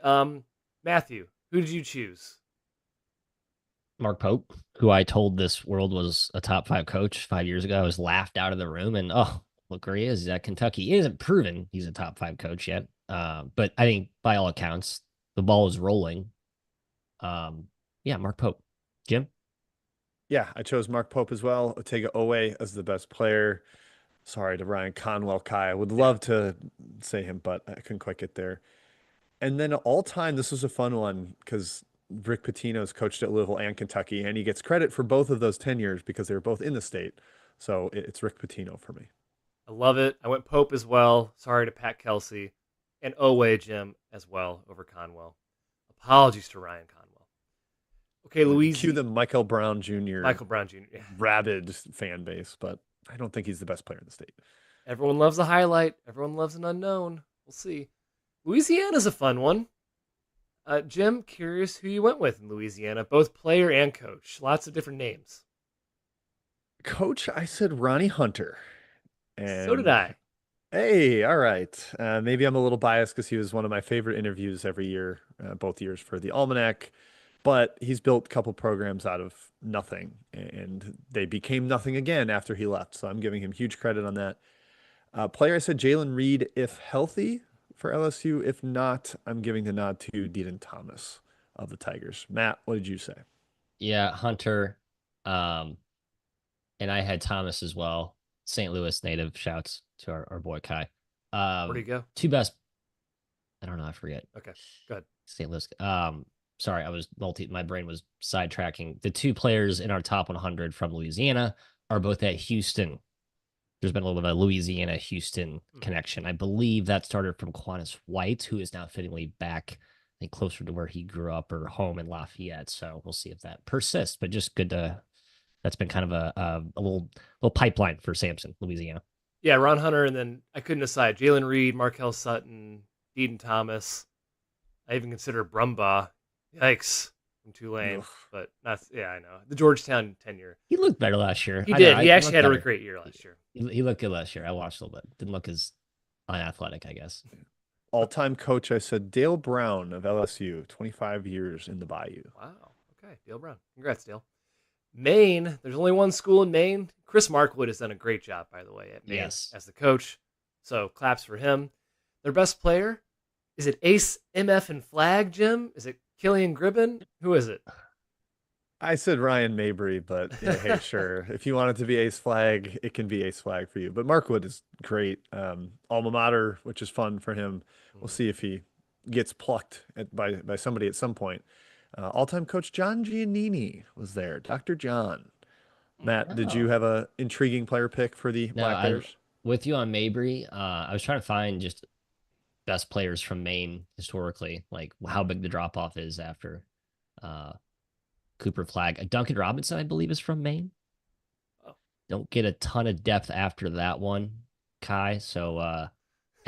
Matthew, who did you choose? Mark Pope, who I told this world was a top 5 coach 5 years ago. I was laughed out of the room, and look where he is. He's at Kentucky. He hasn't proven he's a top 5 coach yet, but I think by all accounts, the ball is rolling. Mark Pope. Jim? Yeah, I chose Mark Pope as well. Otega Owe as the best player. Sorry to Ryan Conwell, Kai. I would love to say him, but I couldn't quite get there. And then all time, this was a fun one because Rick Pitino's coached at Louisville and Kentucky, and he gets credit for both of those tenures because they were both in the state. So it's Rick Pitino for me. I love it. I went Pope as well. Sorry to Pat Kelsey. And Owe, Jim, as well, over Conwell. Apologies to Ryan Conwell. Okay, Louise. Cue the Michael Brown Jr. Yeah. Rabid fan base, but I don't think he's the best player in the state. Everyone loves a highlight. Everyone loves an unknown. We'll see. Louisiana's a fun one. Jim, curious who you went with in Louisiana, both player and coach. Lots of different names. Coach, I said Ronnie Hunter. And so did I. Hey, all right. Maybe I'm a little biased because he was one of my favorite interviews every year, both years for the Almanac. But he's built a couple programs out of nothing, and they became nothing again after he left. So I'm giving him huge credit on that. Player, I said Jalen Reed, if healthy for LSU. If not, I'm giving the nod to Deaton Thomas of the Tigers. Matt, what did you say? Yeah, Hunter. And I had Thomas as well. St. Louis native. Shouts to our boy Kai. Where'd he go? 2 best. I don't know. I forget. Okay, go ahead. St. Louis. Sorry, my brain was sidetracking. The 2 players in our top 100 from Louisiana are both at Houston. There's been a little bit of a Louisiana-Houston connection. I believe that started from Quantus White, who is now fittingly back, I think, closer to where he grew up or home in Lafayette. So we'll see if that persists, but just good to, that's been kind of a little pipeline for Samson, Louisiana. Yeah, Ron Hunter, and then I couldn't decide. Jalen Reed, Markel Sutton, Deaton Thomas. I even consider Brumbaugh. Yikes, from Tulane. Ugh. But I know. The Georgetown tenure. He looked better last year. He did. He actually had a great year last year. He looked good last year. I watched a little bit. Didn't look as unathletic, I guess. All-time coach, I said Dale Brown of LSU, 25 years in the Bayou. Wow. Okay, Dale Brown. Congrats, Dale. Maine, there's only one school in Maine. Chris Markwood has done a great job, by the way, at Maine Yes. as the coach. So claps for him. Their best player, is it Ace MF and Flag, Jim? Is it Killian Gribben? Who is it? I said Ryan Mabry, but yeah, hey, sure. If you want it to be Ace Flag, it can be Ace Flag for you. But Markwood is great. Alma mater, which is fun for him. We'll see if he gets plucked by somebody at some point. All-time coach John Giannini was there. Dr. John. Matt, did you Oh. have a intriguing player pick for the No, Black Bears? with you on Mabry. I was trying to find just best players from Maine historically, like how big the drop off is after uh, Cooper Flag. Duncan Robinson, I believe, is from Maine. Oh. Don't get a ton of depth after that one, Kai. So I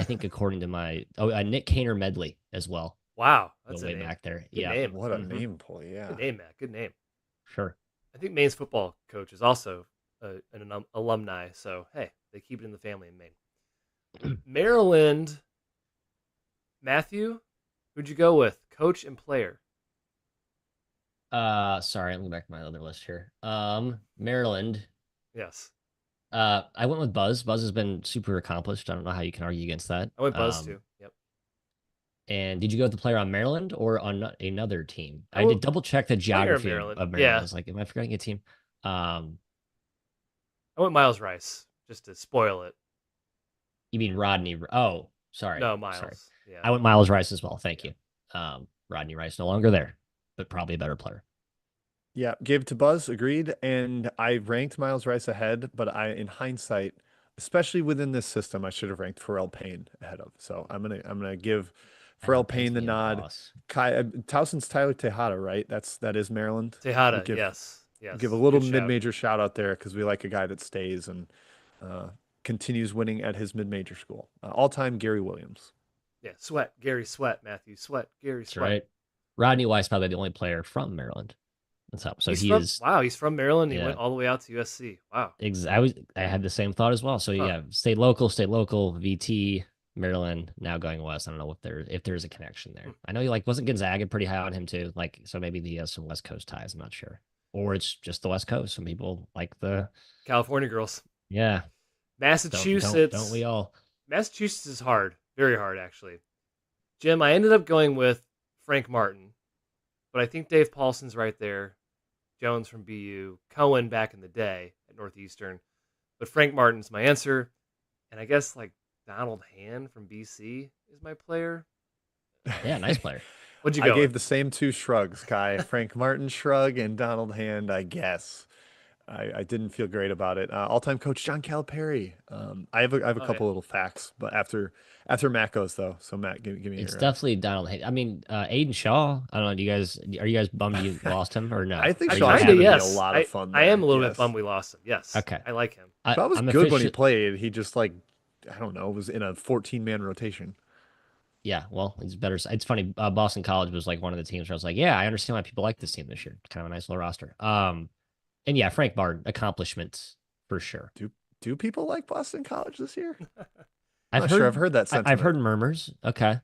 think according to my Nick Kaner Medley as well. Wow, Go that's a way name. back there. Good Yeah, name. What a Mhm. name pull, yeah. Good name, Matt. Good name. Sure. I think Maine's football coach is also an alumni. So, hey, they keep it in the family in Maine. Maryland, Matthew, who'd you go with? Coach and player. Sorry, let me go back to my other list here. Maryland. Yes. I went with Buzz. Buzz has been super accomplished. I don't know how you can argue against that. I went Buzz too. Yep. And did you go with the player on Maryland or on another team? I I did went double check the geography Maryland. of Maryland. Yeah. I was like, am I forgetting a team? I went Miles Rice just to spoil it. You mean Rodney? Oh, sorry. No, Miles. Sorry. Yeah. I went Miles Rice as well. Thank you. Rodney Rice no longer there, but probably a better player. Yeah, gave it to Buzz, agreed. And I ranked Miles Rice ahead, but in hindsight, especially within this system, I should have ranked Pharrell Payne ahead of. So I'm gonna give Pharrell Payne the nod. Towson's Tyler Tejada, right? That is Maryland. Tejada. We give, Yes. Yes. give a little Good shout. mid-major shout out there because we like a guy that stays and continues winning at his mid-major school. All-time Gary Williams. Yeah. Sweat. Gary Sweat. Matthew Sweat. Gary That's Sweat. right. Rodney Weiss probably the only player from Maryland. That's up. So he from, is. Wow. He's from Maryland. He Yeah. went all the way out to USC. Wow. I had the same thought as well. So yeah, stay local, VT, Maryland, now going west. I don't know if there's a connection there. I know he wasn't Gonzaga pretty high on him too. So maybe he has some West Coast ties. I'm not sure. Or it's just the West Coast. Some people like the California girls. Yeah. Massachusetts. Don't we all? Massachusetts is hard. Very hard, actually. Jim, I ended up going with Frank Martin, but I think Dave Paulson's right there. Jones from BU, Cohen back in the day at Northeastern, but Frank Martin's my answer. And I guess Donald Hand from BC is my player. Yeah, nice player. What'd you go? I gave the same two shrugs, Kai. Frank Martin shrug and Donald Hand, I guess. I didn't feel great about it. All-time coach John Calipari. I have a couple little facts, but after Matt goes though. So Matt, give me. It's definitely Donald Hayden. I mean, Aiden Shaw. I don't know. Are you guys bummed you lost him or no? I think Shaw's gonna be a yes. lot of fun. I am a little yes. bit bummed we lost him. Yes. Okay. I like him. Shaw was good when he played. He just I don't know, was in a 14-man rotation. Yeah, well, it's better. It's funny. Boston College was one of the teams where I was like, yeah, I understand why people like this team this year. It's kind of a nice little roster. And yeah, Frank Martin, accomplishments for sure. Do people like Boston College this year? I've heard that sentiment. I've heard murmurs. Okay.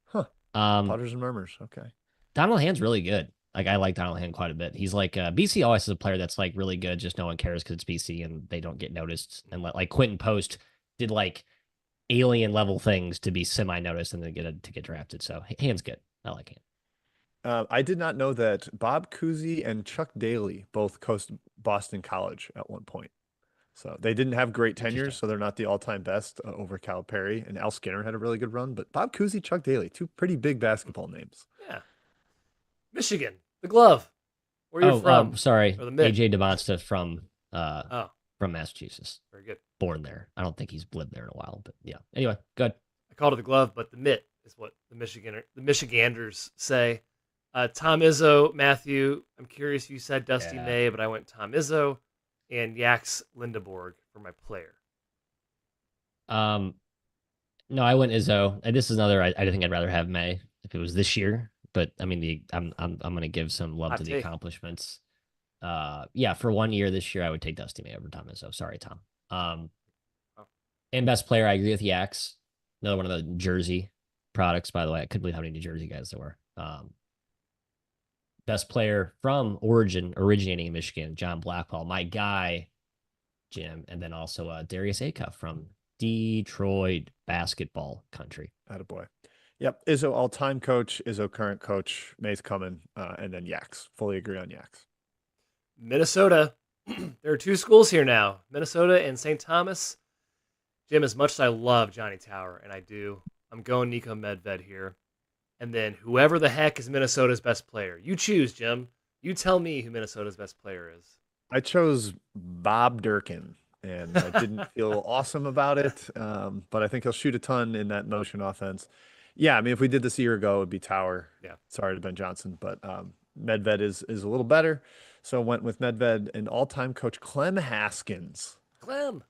Huh. Putters and murmurs. Okay. Donald Hand's really good. I like Donald Hand quite a bit. He's BC always is a player that's really good. Just no one cares because it's BC and they don't get noticed. And Quentin Post did alien level things to be semi noticed and then get drafted. So Hand's good. I like Hand. I did not know that Bob Cousy and Chuck Daly both coached Boston College at one point. So they didn't have great tenures, so they're not the all-time best over Calipari. And Al Skinner had a really good run, but Bob Cousy, Chuck Daly, two pretty big basketball names. Yeah. Michigan, the glove. Where are you from? Sorry, Or the Mitt. AJ DeMonsta from Massachusetts. Very good. Born there. I don't think he's lived there in a while, but yeah. Anyway, good. I called it the glove, but the mitt is what the Michiganders say. Tom Izzo, Matthew. I'm curious. You said Dusty May, but I went Tom Izzo and Yax Lindeborg for my player. No, I went Izzo. And this is another. I think I'd rather have May if it was this year. But I mean, I'm gonna give some love to the accomplishments. Yeah, for 1 year this year, I would take Dusty May over Tom Izzo. Sorry, Tom. And best player, I agree with Yax. Another one of the Jersey products, by the way. I couldn't believe how many New Jersey guys there were. best player from originating in Michigan, John Blackwell, my guy, Jim, and then also Darius Acuff from Detroit basketball country. Attaboy. Yep. Izzo all-time coach, Izzo current coach, May's coming, and then Yaks. Fully agree on Yaks. Minnesota. There are two schools here now, Minnesota and St. Thomas. Jim, as much as I love Johnny Tower, and I do, I'm going Nico Medved here. And then whoever the heck is Minnesota's best player. You choose, Jim. You tell me who Minnesota's best player is. I chose Bob Durkin, and I didn't feel awesome about it, but I think he'll shoot a ton in that motion offense. Yeah, I mean, if we did this a year ago, it would be Tower. Yeah. Sorry to Ben Johnson, but Medved is a little better. So I went with Medved and all-time coach Clem Haskins. Clem.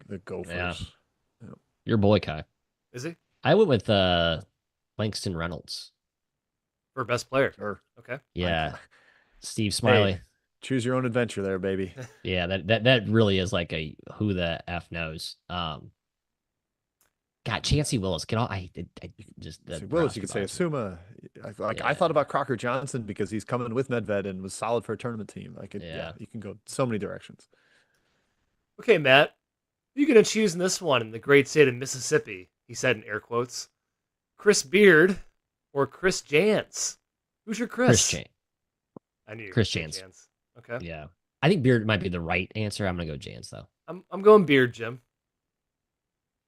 The Gophers. Yeah. Yep. Your boy, Kai. Is he? I went with Langston Reynolds. For best player. Sure. Okay. Yeah. Steve Smiley. Hey, choose your own adventure there, baby. Yeah, that really is like a who the F knows. God, Chancey Willis. I just the Willis, you could roster say box. Asuma. I thought about Crocker Johnson because he's coming with Medved and was solid for a tournament team. Yeah. You can go so many directions. Okay, Matt. Who are you going to choose in this one in the great state of Mississippi? He said in air quotes. Chris Beard or Chris Jans? Who's your Chris? Chris Jans. I knew you were Chris gonna say Jans. Okay. Yeah. I think Beard might be the right answer. I'm gonna go Jans though. I'm going Beard, Jim.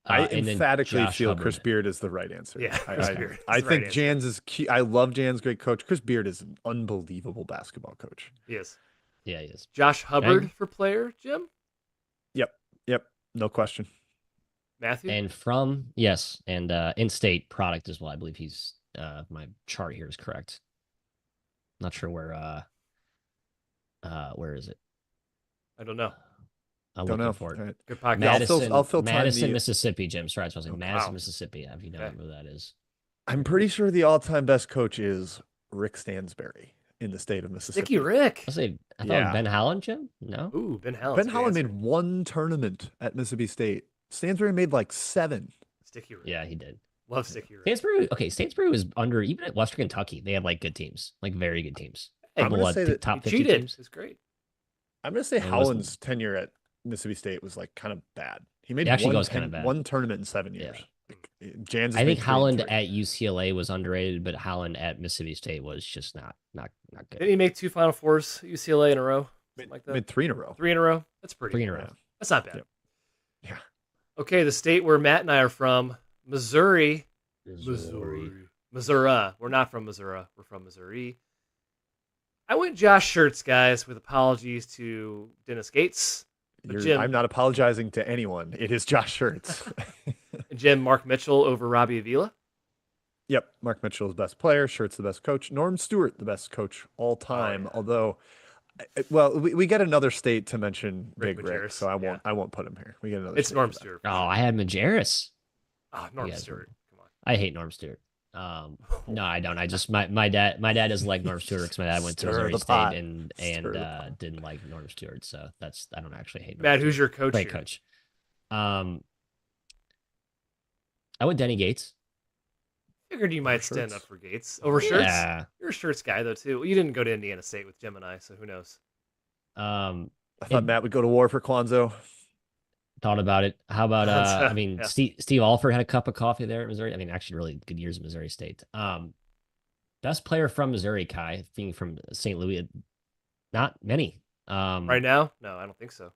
I And then emphatically Josh feel Hubbard. Chris Beard is the right answer. Yeah, Chris Beard is I the think right Jans is key. I love Jans, great coach. Chris Beard is an unbelievable basketball coach. He is. Yeah, he is. Josh Hubbard Okay. for player, Jim? Yep, no question. Matthew? And in-state product as well. I believe he's my chart here is correct. Not sure where is it? I don't know. I'm Don't looking know. for it. All right. Good podcast. Madison, I'll fill time Madison, the- Mississippi, Jim. Sorry, I was like Oh, Madison, wow. Mississippi. If you know Okay. where that is. I'm pretty sure the all-time best coach is Rick Stansberry in the state of Mississippi. Sticky Rick. I thought Yeah. Ben Howland, Jim. No. Ooh, Ben Howland. Ben Howland made one tournament at Mississippi State. Stansberry made like 7. Sticky Rick. Yeah, he did. Love Sticky Rick. Stansbury was under even at Western Kentucky. They had like good teams, like very good teams. Hey, I'm gonna say that top He 50 cheated. teams. It's great. I'm gonna say And Howland's tenure at Mississippi State was like kind of bad. He made It actually one, goes kinda bad. one tournament in 7 years. Yeah. Jans. I think Howland at UCLA was underrated, but Howland at Mississippi State was just not good. Didn't he make 2 Final Fours at UCLA in a row? Something like that. made 3 in a row. 3 in a row? That's pretty 3 in good. a row. Yeah. That's not bad. Yep. Yeah. Okay, the state where Matt and I are from, Missouri. Missouri. Missouri. We're not from Missouri. We're from Missouri. I went Josh Shirts, guys, with apologies to Dennis Gates. But Jim, I'm not apologizing to anyone. It is Josh Shirts. and Jim, Mark Mitchell over Robbie Avila. Yep. Mark Mitchell is the best player. Shirts the best coach. Norm Stewart, the best coach all time. yeah. Although, well, we get another state to mention Rick Big Rick, Majerus, so yeah. I won't put him here. We get another. It's state Norm for that. Stewart. Oh, I had Majerus. Oh, Norm guys Stewart. Come on. I hate Norm Stewart. No, I don't. I just my dad doesn't like Norm Stewart because my dad went to Stir Missouri the State pot. and Stir the pot. didn't like Norm Stewart. So I don't actually hate Norm Matt, Stewart. who's your coach? Great here? coach. I went Denny Gates. Figured you might Over stand Shirts? up for Gates over Shirts. Yeah. You're a Shirts guy though too. Well, you didn't go to Indiana State with Gemini, so who knows? Um, I thought Matt would go to war for Kwanzaa. thought about it. How about Yeah. I mean, Steve Alford had a cup of coffee there at Missouri. I mean, actually, really good years at Missouri State. Best player from Missouri, Kai, being from St. Louis, not many. Right now? No, I don't think so.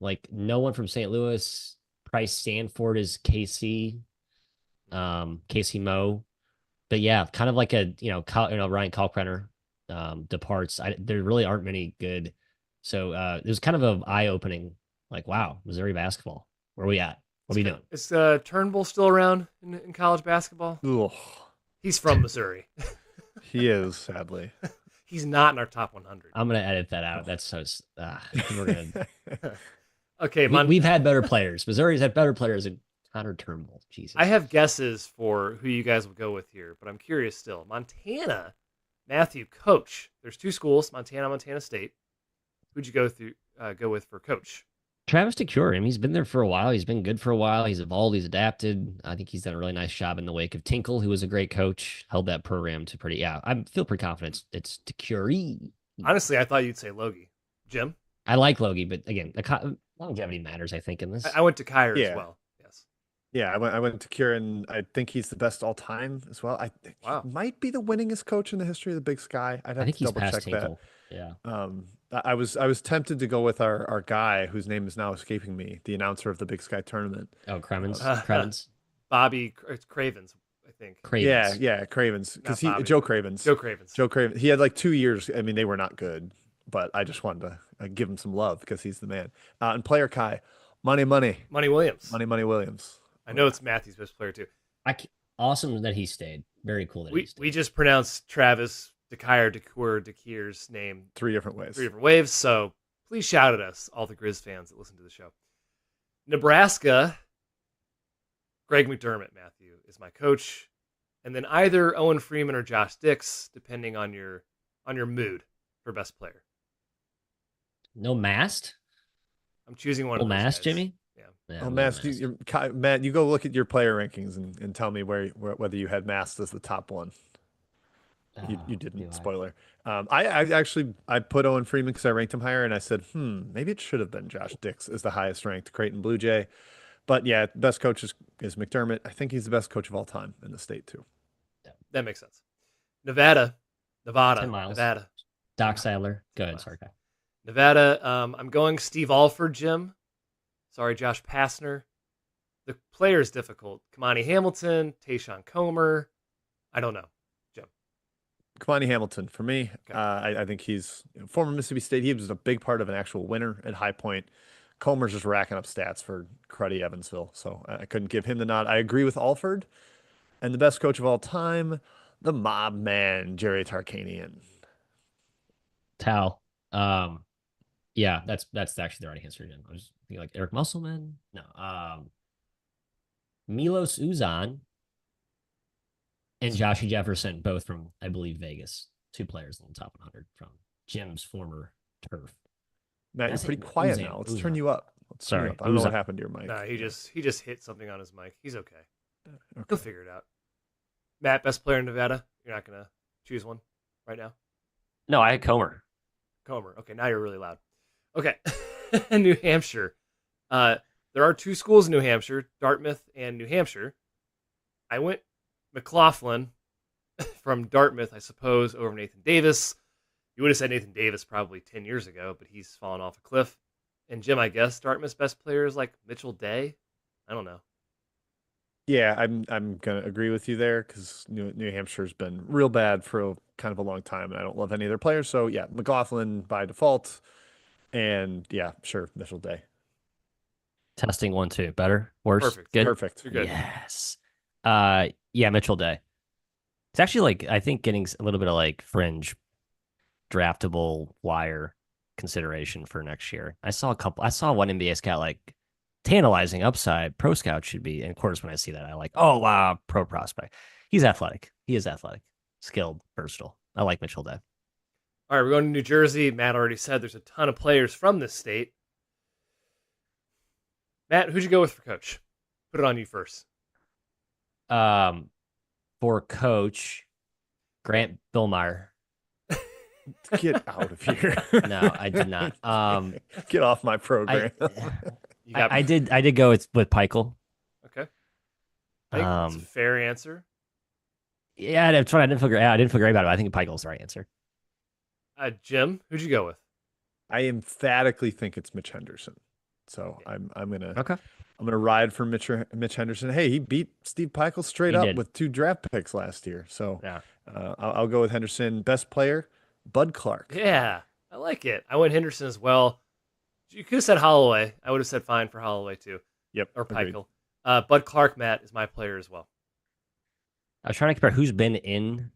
Like no one from St. Louis. Price Stanford is KC. Casey Moe. But yeah, kind of like a Ryan Kalkbrenner departs. There really aren't many good. So it was kind of an eye opening. Like, wow, Missouri basketball. Where are we at? What are we doing? Is Turnbull still around in college basketball? Ugh, He's from Missouri. he is, sadly. He's not in our top 100. I'm gonna edit that out. That's so. We're gonna. Okay, We've had better players. Missouri's had better players than Connor Turnbull. Jesus. I have guesses for who you guys will go with here, but I'm curious still. Montana, Matthew, coach. There's 2 schools, Montana, Montana State. Who'd you go with for coach? Travis DeCure, he's been there for a while. He's been good for a while. He's evolved. He's adapted. I think he's done a really nice job in the wake of Tinkle, who was a great coach. Held that program to pretty. Yeah, I feel pretty confident it's DeCure. Honestly, I thought you'd say Logie. Jim? I like Logie, but again, longevity matters. I think in this. I went to Kyrie as Yeah. well. Yes. Yeah, I went to Kieran. I think he's the best all time as well. I think Wow. he might be the winningest coach in the history of the Big Sky. I'd I have think to he's double past check that. Tinkle. Yeah. I was tempted to go with our guy whose name is now escaping me, the announcer of the Big Sky tournament. Oh, Cremens. Uh, Cravens. Bobby Cravens, I think. Cravens. Yeah, Cravens, Not because Bobby. Joe Cravens. Joe Cravens. Joe Craven. He had like 2 years. I mean, they were not good, but I just wanted to give him some love because he's the man. And player Kai, Money Williams. Williams. I know it's Matthew's best player too. Awesome that he stayed. Very cool that he stayed. We just pronounced Travis DeCure's name 3 different ways. 3 different ways. So please shout at us, all the Grizz fans that listen to the show. Nebraska, Greg McDermott, Matthew, is my coach. And then either Owen Freeman or Josh Dix, depending on your mood for best player. No Mast? I'm choosing one No of those Mast, guys. Jimmy? Yeah. Yeah, Oh, we'll Matt, Mast. Matt, you go look at your player rankings and tell me whether you had Mast as the top one. You do didn't. I? Spoiler. I actually put Owen Freeman because I ranked him higher, and I said, maybe it should have been Josh Dix as the highest ranked Creighton Blue Jay. But yeah, best coach is McDermott. I think he's the best coach of all time in the state too. That makes sense. Nevada. 10 miles. Nevada. Doc Sadler. Go ahead, miles. sorry. Nevada. I'm going Steve Alford, Jim. Sorry, Josh Pastner. The player is difficult. Kamani Hamilton, Tayshawn Comer. I don't know. Jim. Kamani Hamilton for me. Okay. I think he's former Mississippi State. He was a big part of an actual winner at High Point. Comer's just racking up stats for cruddy Evansville, so I couldn't give him the nod. I agree with Alford, and the best coach of all time, the mob man, Jerry Tarkanian. Tao. Yeah, that's actually the right answer, Jim. I was thinking like Eric Musselman. No. Milos Uzan and Joshy Jefferson, both from, I believe, Vegas. 2 players in the top 100 from Jim's former turf. Matt, That's you're pretty it. quiet Uzan, now. Let's Uzan. turn you up. Sorry, I don't know what Uzan. happened to your mic. Nah, he just hit something on his mic. He's okay. Okay. He'll figure it out. Matt, best player in Nevada. You're not gonna choose one right now. No, I had Comer. Comer. Okay, now you're really loud. Okay, New Hampshire. There are 2 schools in New Hampshire, Dartmouth and New Hampshire. I went McLaughlin from Dartmouth, I suppose, over Nathan Davis. You would have said Nathan Davis probably 10 years ago, but he's fallen off a cliff. And Jim, I guess Dartmouth's best player is like Mitchell Day. I don't know. Yeah, I'm gonna agree with you there because New Hampshire's been real bad for kind of a long time, and I don't love any of their players. So yeah, McLaughlin by default, and yeah, sure, Mitchell Day. Testing 1, 2. Better? Worse? Perfect. Good? Perfect. You're good. Yes. Yeah, Mitchell Day. It's actually like, I think getting a little bit of like fringe draftable wire consideration for next year. I saw one NBA scout like tantalizing upside pro scout should be. And of course, when I see that, I like, oh, wow, pro prospect. He's athletic. He is athletic, skilled, versatile. I like Mitchell Day. All right, we're going to New Jersey. Matt already said there's a ton of players from this state. Matt, who'd you go with for coach? Put it on you first. For coach, Grant Billmeyer. Get out of here. No, I did not. Get off my program. I did go with Peichel. Okay. I think that's a fair answer. Yeah, that's what I didn't feel great about it. I think Peichel's the right answer. Jim, who'd you go with? I emphatically think it's Mitch Henderson. So I'm gonna Okay. I'm gonna ride for Mitch Henderson. Hey, he beat Steve Peichel straight up with 2 draft picks last year. So Yeah. I'll go with Henderson. Best player, Bud Clark. Yeah, I like it. I went Henderson as well. You could have said Holloway. I would have said fine for Holloway too. Yep. Or agreed. Peichel. Bud Clark, Matt, is my player as well. I was trying to compare who's been in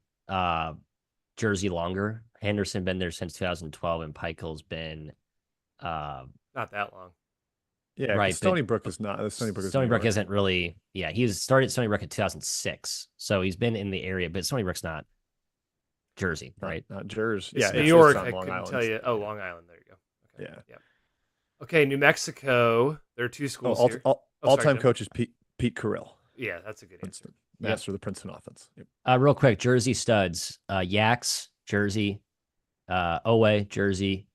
Jersey longer. Henderson been there since 2012, and Peichel's been Not that long. Yeah, right, Stony Brook is not. Stony Brook is Stony Brook newer. isn't really. Yeah, he started Stony Brook in 2006, so he's been in the area, but Stony Brook's not Jersey, right? Not Jersey. It's Yeah, New it's York. on I Long couldn't Island. tell you. Oh, Long Island. There you go. Okay. Yeah. Okay, New Mexico. There are two Oh, schools here. Oh, sorry, all-time Jim. coach is Pete Carrill, Yeah, that's a good answer. Princeton, Yep. master of the Princeton offense. Yep. Real quick, Jersey studs. Yaks, Jersey. Owe, Jersey.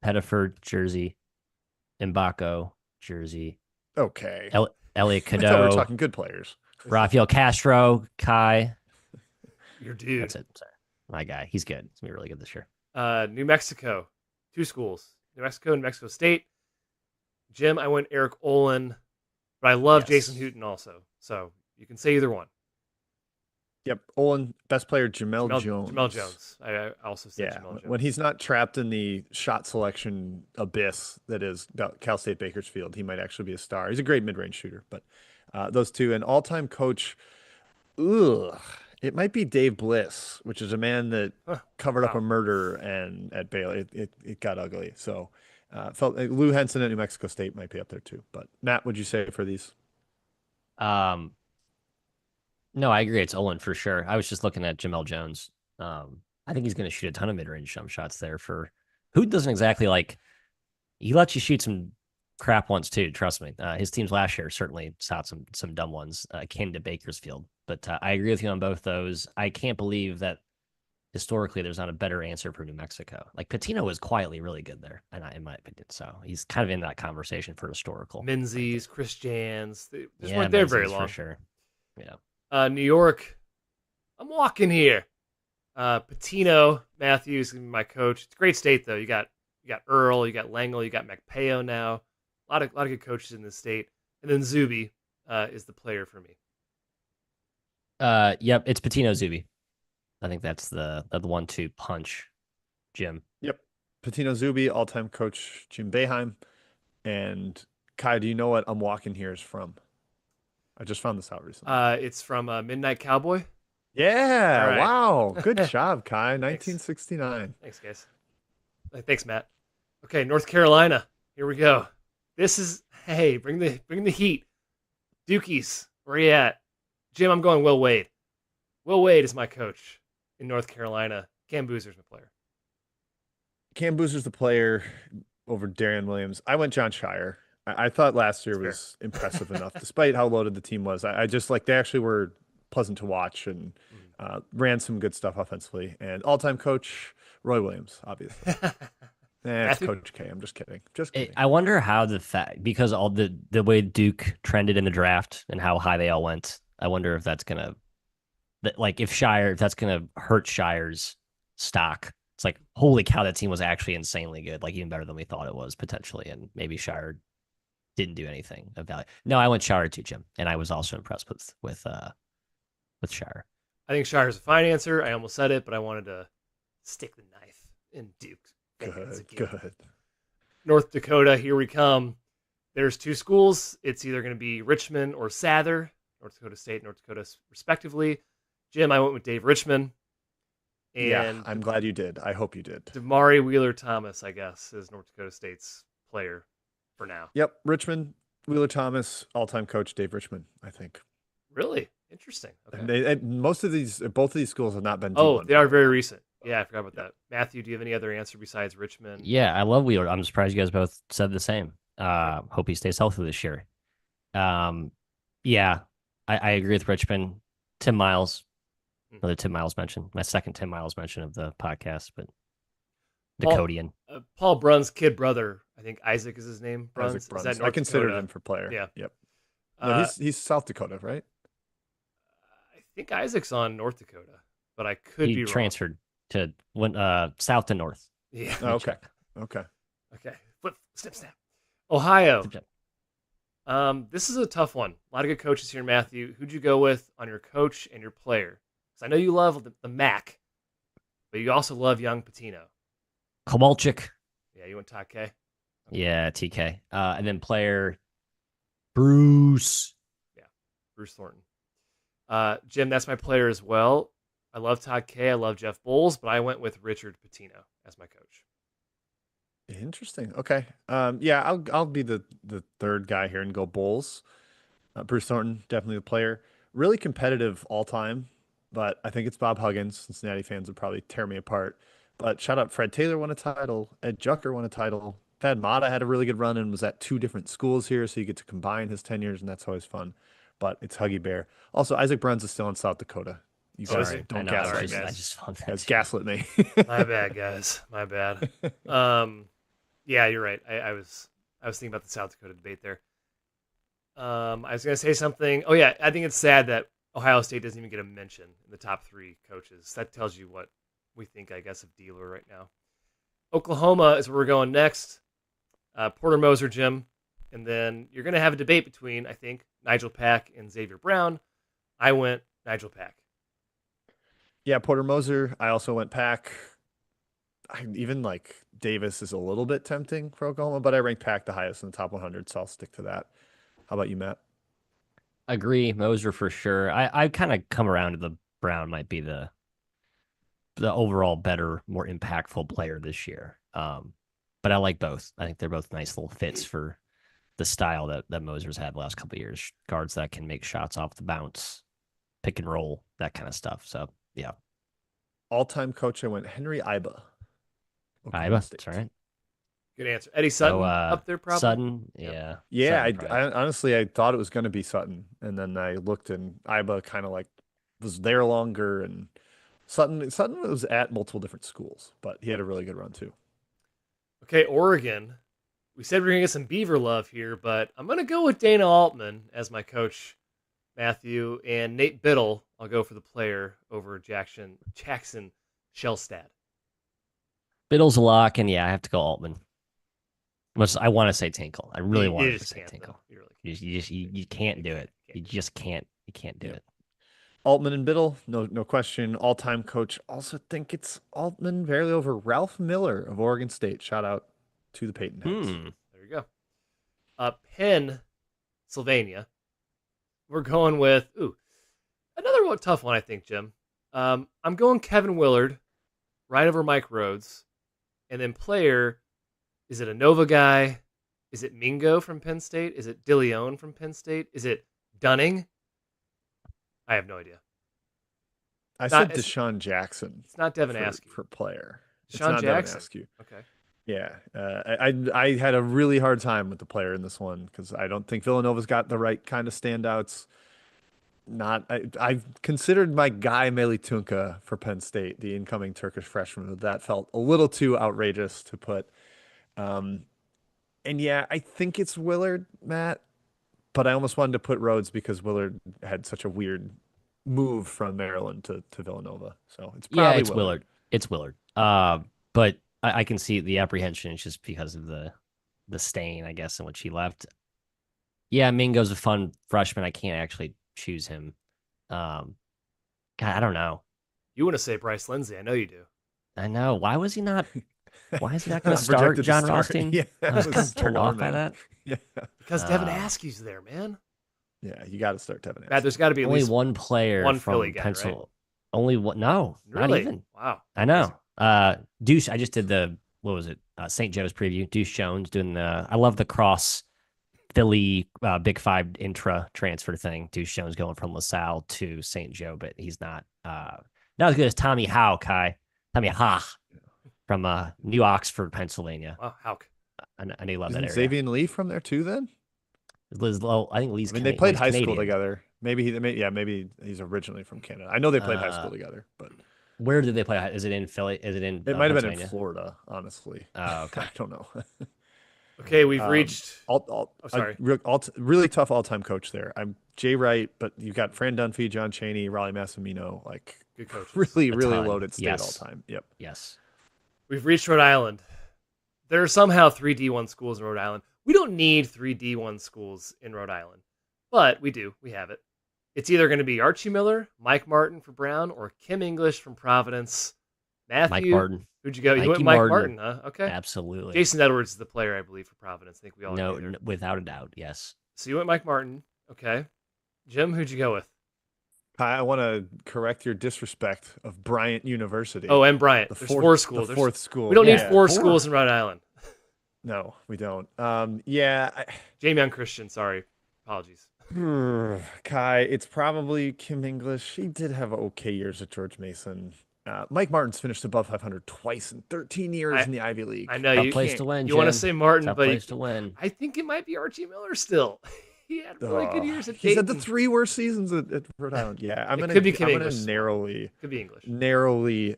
Pettiford, Jersey. Mbako, Jersey. Okay. Elliot I thought we were Cadeau. talking good players. Rafael Castro, Kai. Your dude. That's it. Sorry. My guy. He's good. It's going to be really good this year. New Mexico. Two schools. New Mexico and Mexico State. Jim, I went Eric Olin, but I love Yes. Jason Hooten also. So you can say either one. Yep. Olin, best player, Jamel Jones. Jamel Jones. I also said Yeah. Jamel Jones. When he's not trapped in the shot selection abyss that is Cal State Bakersfield, he might actually be a star. He's a great mid-range shooter, but those two. And all-time coach, ugh, it might be Dave Bliss, which is a man that covered up a murder and at Baylor. It got ugly. So felt like Lou Henson at New Mexico State might be up there too. But Matt, would you say for these? No, I agree. It's Olin for sure. I was just looking at Jamel Jones. I think he's going to shoot a ton of mid-range jump shots there for who doesn't exactly like. He lets you shoot some crap ones too. Trust me. His teams last year certainly shot some dumb ones akin to Bakersfield. But I agree with you on both those. I can't believe that historically there's not a better answer for New Mexico. Like Patino was quietly really good there, and in my opinion, so he's kind of in that conversation for historical. Menzies, Chris Jans, they just Yeah, weren't there very Menzies long. for sure. Yeah. New York, I'm walking here. Patino, Matthews, my coach. It's a great state though. You got Earl, you got Langle, you got McPayo now. A lot of good coaches in this state. And then Zuby is the player for me. Yep, it's Patino Zuby. I think that's the 1-2 punch, Jim. Yep. Patino Zuby, all-time coach Jim Boeheim. And Kai, do you know what I'm walking here is from? I just found this out recently. It's from Midnight Cowboy. Yeah. right. Wow. Good job, Kai. 1969. Thanks, guys. Thanks, Matt. Okay, North Carolina. Here we go. This is bring the heat. Dukies, where you at? Jim, I'm going Will Wade. Will Wade is my coach in North Carolina. Cam Boozer's my player. Cam Boozer's the player over Darian Williams. I went John Shire. I thought last year was impressive enough, despite how loaded the team was. I just like they actually were pleasant to watch and ran some good stuff offensively. And all-time coach Roy Williams, obviously. It's Coach K. I'm just kidding. Just kidding. I wonder how because all the way Duke trended in the draft and how high they all went. I wonder if that's gonna if that's gonna hurt Shire's stock. It's like, holy cow, that team was actually insanely good, like even better than we thought it was potentially, and maybe Shire didn't do anything of value. No, I went Shire too, Jim, and I was also impressed with Shire. I think Shire's a fine answer. I almost said it, but I wanted to stick the knife in Duke. Good. North Dakota, here we come. There's two schools. It's either going to be Richmond or Sather, North Dakota State, North Dakota, respectively. Jim, I went with Dave Richmond. And yeah, I'm glad you did. I hope you did. Damari Wheeler-Thomas, I guess, is North Dakota State's player for now. Yep, Richmond, Wheeler-Thomas, all-time coach Dave Richmond, I think. Really? Interesting. Okay. And both of these schools have not been. D1 they are very recent. Yeah, I forgot about that. Matthew, do you have any other answer besides Richmond? Yeah, I love Wheeler. I'm surprised you guys both said the same. Hope he stays healthy this year. Yeah, I agree with Richmond. Tim Miles, another Tim Miles mention. My second Tim Miles mention of the podcast, but Dakodian. Paul Brunn's kid brother, I think Isaac is his name. Isaac Is Bruns. that North I considered Dakota? him for player. Yeah. Yep. No, he's South Dakota, right? I think Isaac's on North Dakota, but I could be wrong. He transferred to south to north. Yeah. Oh, okay. Okay. Flip, snap. Ohio. This is a tough one. A lot of good coaches here, Matthew. Who'd you go with on your coach and your player? Because I know you love the Mac, but you also love young Patino. Kowalczyk. Yeah, you went Todd K. Yeah, TK. And then player Bruce. Yeah, Bruce Thornton. Jim, that's my player as well. I love Todd K. I love Jeff Bowles, but I went with Richard Pitino as my coach. Interesting. Okay. Yeah, I'll be the third guy here and go Bulls. Bruce Thornton, definitely the player. Really competitive all time, but I think it's Bob Huggins. Cincinnati fans would probably tear me apart. But shout out Fred Taylor won a title. Ed Jucker won a title. Thad Matta had a really good run and was at 2 different schools here, so you get to combine his tenures, and that's always fun. But it's Huggy Bear. Also, Isaac Bruns is still in South Dakota. You Oh, is guys he? don't I know. gaslight Sorry, me. I guys. just found You that guys too. gaslit me. My bad, guys. My bad. Yeah, you're right. I was thinking about the South Dakota debate there. I was gonna say something. Oh yeah, I think it's sad that Ohio State doesn't even get a mention in the top 3 coaches. That tells you what we think, I guess, of Dealer right now. Oklahoma is where we're going next. Porter Moser, Jim, and then you're gonna have a debate between, I think, Nigel Pack and Xavier Brown. I went Nigel Pack. Yeah, Porter Moser. I also went Pack. Even like Davis is a little bit tempting for Oklahoma, but I ranked Pack the highest in the top 100, so I'll stick to that. How about you, Matt? Agree, Moser for sure. I kind of come around to the Brown might be the overall better, more impactful player this year. But I like both. I think they're both nice little fits for the style that Moser's had the last couple of years. Guards that can make shots off the bounce, pick and roll, that kind of stuff. So yeah, All-time coach, I went Henry Iba, Oklahoma Iba, State. that's all right. Good answer. Eddie Sutton So up there probably. Sutton, Yep. yeah, Yeah, Sutton probably. I honestly I thought it was going to be Sutton, and then I looked and Iba kind of like was there longer, and Sutton was at multiple different schools, but he had a really good run too. Okay, Oregon. We said we are gonna get some Beaver love here, but I'm gonna go with Dana Altman as my coach, Matthew, and Nate Biddle. I'll go for the player over Jackson Shellstad. Biddle's a lock, and yeah, I have to go Altman. Much I want to say Tinkle. I really You want to just say can't, Tinkle. though. You really can't. You can't do it. Can't You do it. just can't. You can't do Yeah. it. Altman and Biddle, no question. All-time coach. Also think it's Altman barely over Ralph Miller of Oregon State. Shout out to the Peyton Heads. There you go. Pennsylvania. We're going with another tough one, I think, Jim. I'm going Kevin Willard, right over Mike Rhodes, and then player. Is it a Nova guy? Is it Mingo from Penn State? Is it DeLeon from Penn State? Is it Dunning? I have no idea. I Not- said Deshaun Jackson It's not Devin for, Askew. for player. It's Deshaun not Devin Jackson. Askew. Okay. Yeah, I had a really hard time with the player in this one because I don't think Villanova's got the right kind of standouts. I considered my guy Meli Tunka for Penn State, the incoming Turkish freshman, but that felt a little too outrageous to put. And yeah, I think it's Willard, Matt, but I almost wanted to put Rhodes because Willard had such a weird move from Maryland to Villanova. So it's probably It's Willard. It's Willard. But I can see the apprehension. It's just because of the stain, I guess, in which he left. Yeah, Mingo's a fun freshman. I can't actually choose him. God, I don't know. You want to say Bryce Lindsay? I know you do. I know. Why is he not going to Not start projected to John start. Rothstein? Yeah, I that was kind was of turned off by alarming. that. Yeah, Because Devin Uh, Askew's there, man. yeah, you got to start Devin. Matt, there's got to be at Only least one player one from Philly guy, Pencil. right? Only one. No, not Really? even. Wow. I know. Deuce. I just did the what was it? St. Joe's preview. Deuce Jones doing the. I love the cross Philly Big Five intra transfer thing. Deuce Jones going from LaSalle to St. Joe, but he's not not as good as Tommy Howe, Kai. Tommy Ha from New Oxford, Pennsylvania. Wow, Hauk. I know you love Isn't that area. Xavier Lee from there too? Then Liz Lowe, I think Lee's. I mean, they played high school Canadian. together. Maybe he's originally from Canada. I know they played high school together, but Where did they play? Is it in Philly? Is it in? it might have been in Pennsylvania? Florida. Honestly, Oh, okay. I don't know. Okay, we've reached. Sorry. Really tough all-time coach there. I'm Jay Wright, but you've got Fran Dunphy, John Chaney, Raleigh Massimino, like Good coaches. really A really ton. loaded state Yes. all time. Yep. Yes. We've reached Rhode Island. There are somehow 3 D1 schools in Rhode Island. We don't need 3 D1 schools in Rhode Island, but we do. We have it. It's either going to be Archie Miller, Mike Martin for Brown, or Kim English from Providence. Matthew, Mike Martin. who'd you go? You Mikey went Mike Martin. Martin, huh? Okay. Absolutely. Jason Edwards is the player, I believe, for Providence. I think we all No, agree there. without a doubt. Yes. So you went Mike Martin. Okay. Jim, who'd you go with? I want to correct your disrespect of Bryant University. Oh, and Bryant. the There's fourth, 4 schools. The fourth school. We don't need Yeah. 4 schools in Rhode Island. No, we don't. Jamie Young Christian, sorry. Apologies. Kai, it's probably Kim English. She did have okay years at George Mason. Mike Martin's finished above 500 twice in 13 years in the Ivy League. I know Tough you place to win. You want to Jim. say Martin, Tough but place to win. I think it might be Archie Miller still. He had really good years at He's Dayton. had the 3 worst seasons at Rhode Island. Yeah, I'm Could be Kim gonna English. narrowly, could be English. narrowly,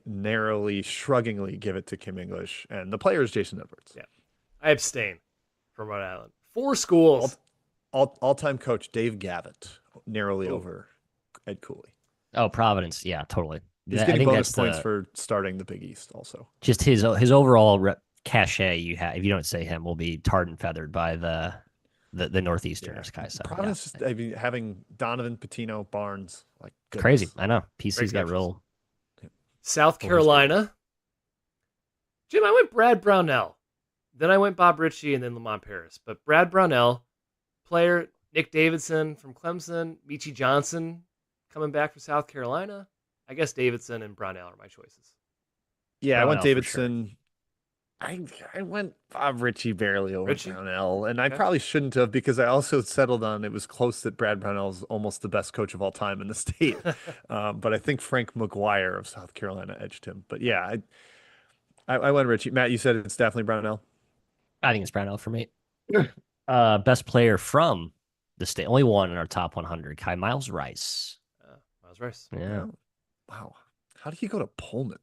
shruggingly give it to Kim English, and the player is Jason Edwards. Yeah, I abstain from Rhode Island. 4 schools. All-time coach Dave Gavitt, narrowly over Ed Cooley. Oh, Providence. Yeah, totally. He's I getting think bonus that's points for starting the Big East also. just his overall cachet you have. If you don't say him, will be tarred and feathered by the Northeasterners, Kai. So Providence, just, I mean, having Donovan, Patino, Barnes, like goodness. crazy. I know. Great PC's got coaches. real. South Carolina. Jim, I went Brad Brownell. Then I went Bob Ritchie and then Lamont Paris. But Brad Brownell, player, Nick Davidson from Clemson, Michie Johnson coming back from South Carolina. I guess Davidson and Brownell are my choices. Yeah, I went Brownell for sure. Davidson. I went Bob Ritchie barely over Ritchie? Brownell, and I Okay. probably shouldn't have because I also settled on it was close that Brad Brownell's almost the best coach of all time in the state. But I think Frank McGuire of South Carolina edged him. But yeah, I went Ritchie. Matt, you said it's definitely Brownell. I think it's Brownell for me. Best player from the state. Only one in our top 100. Kai Miles Rice. Miles Rice. Yeah. Wow. How did he go to Pullman?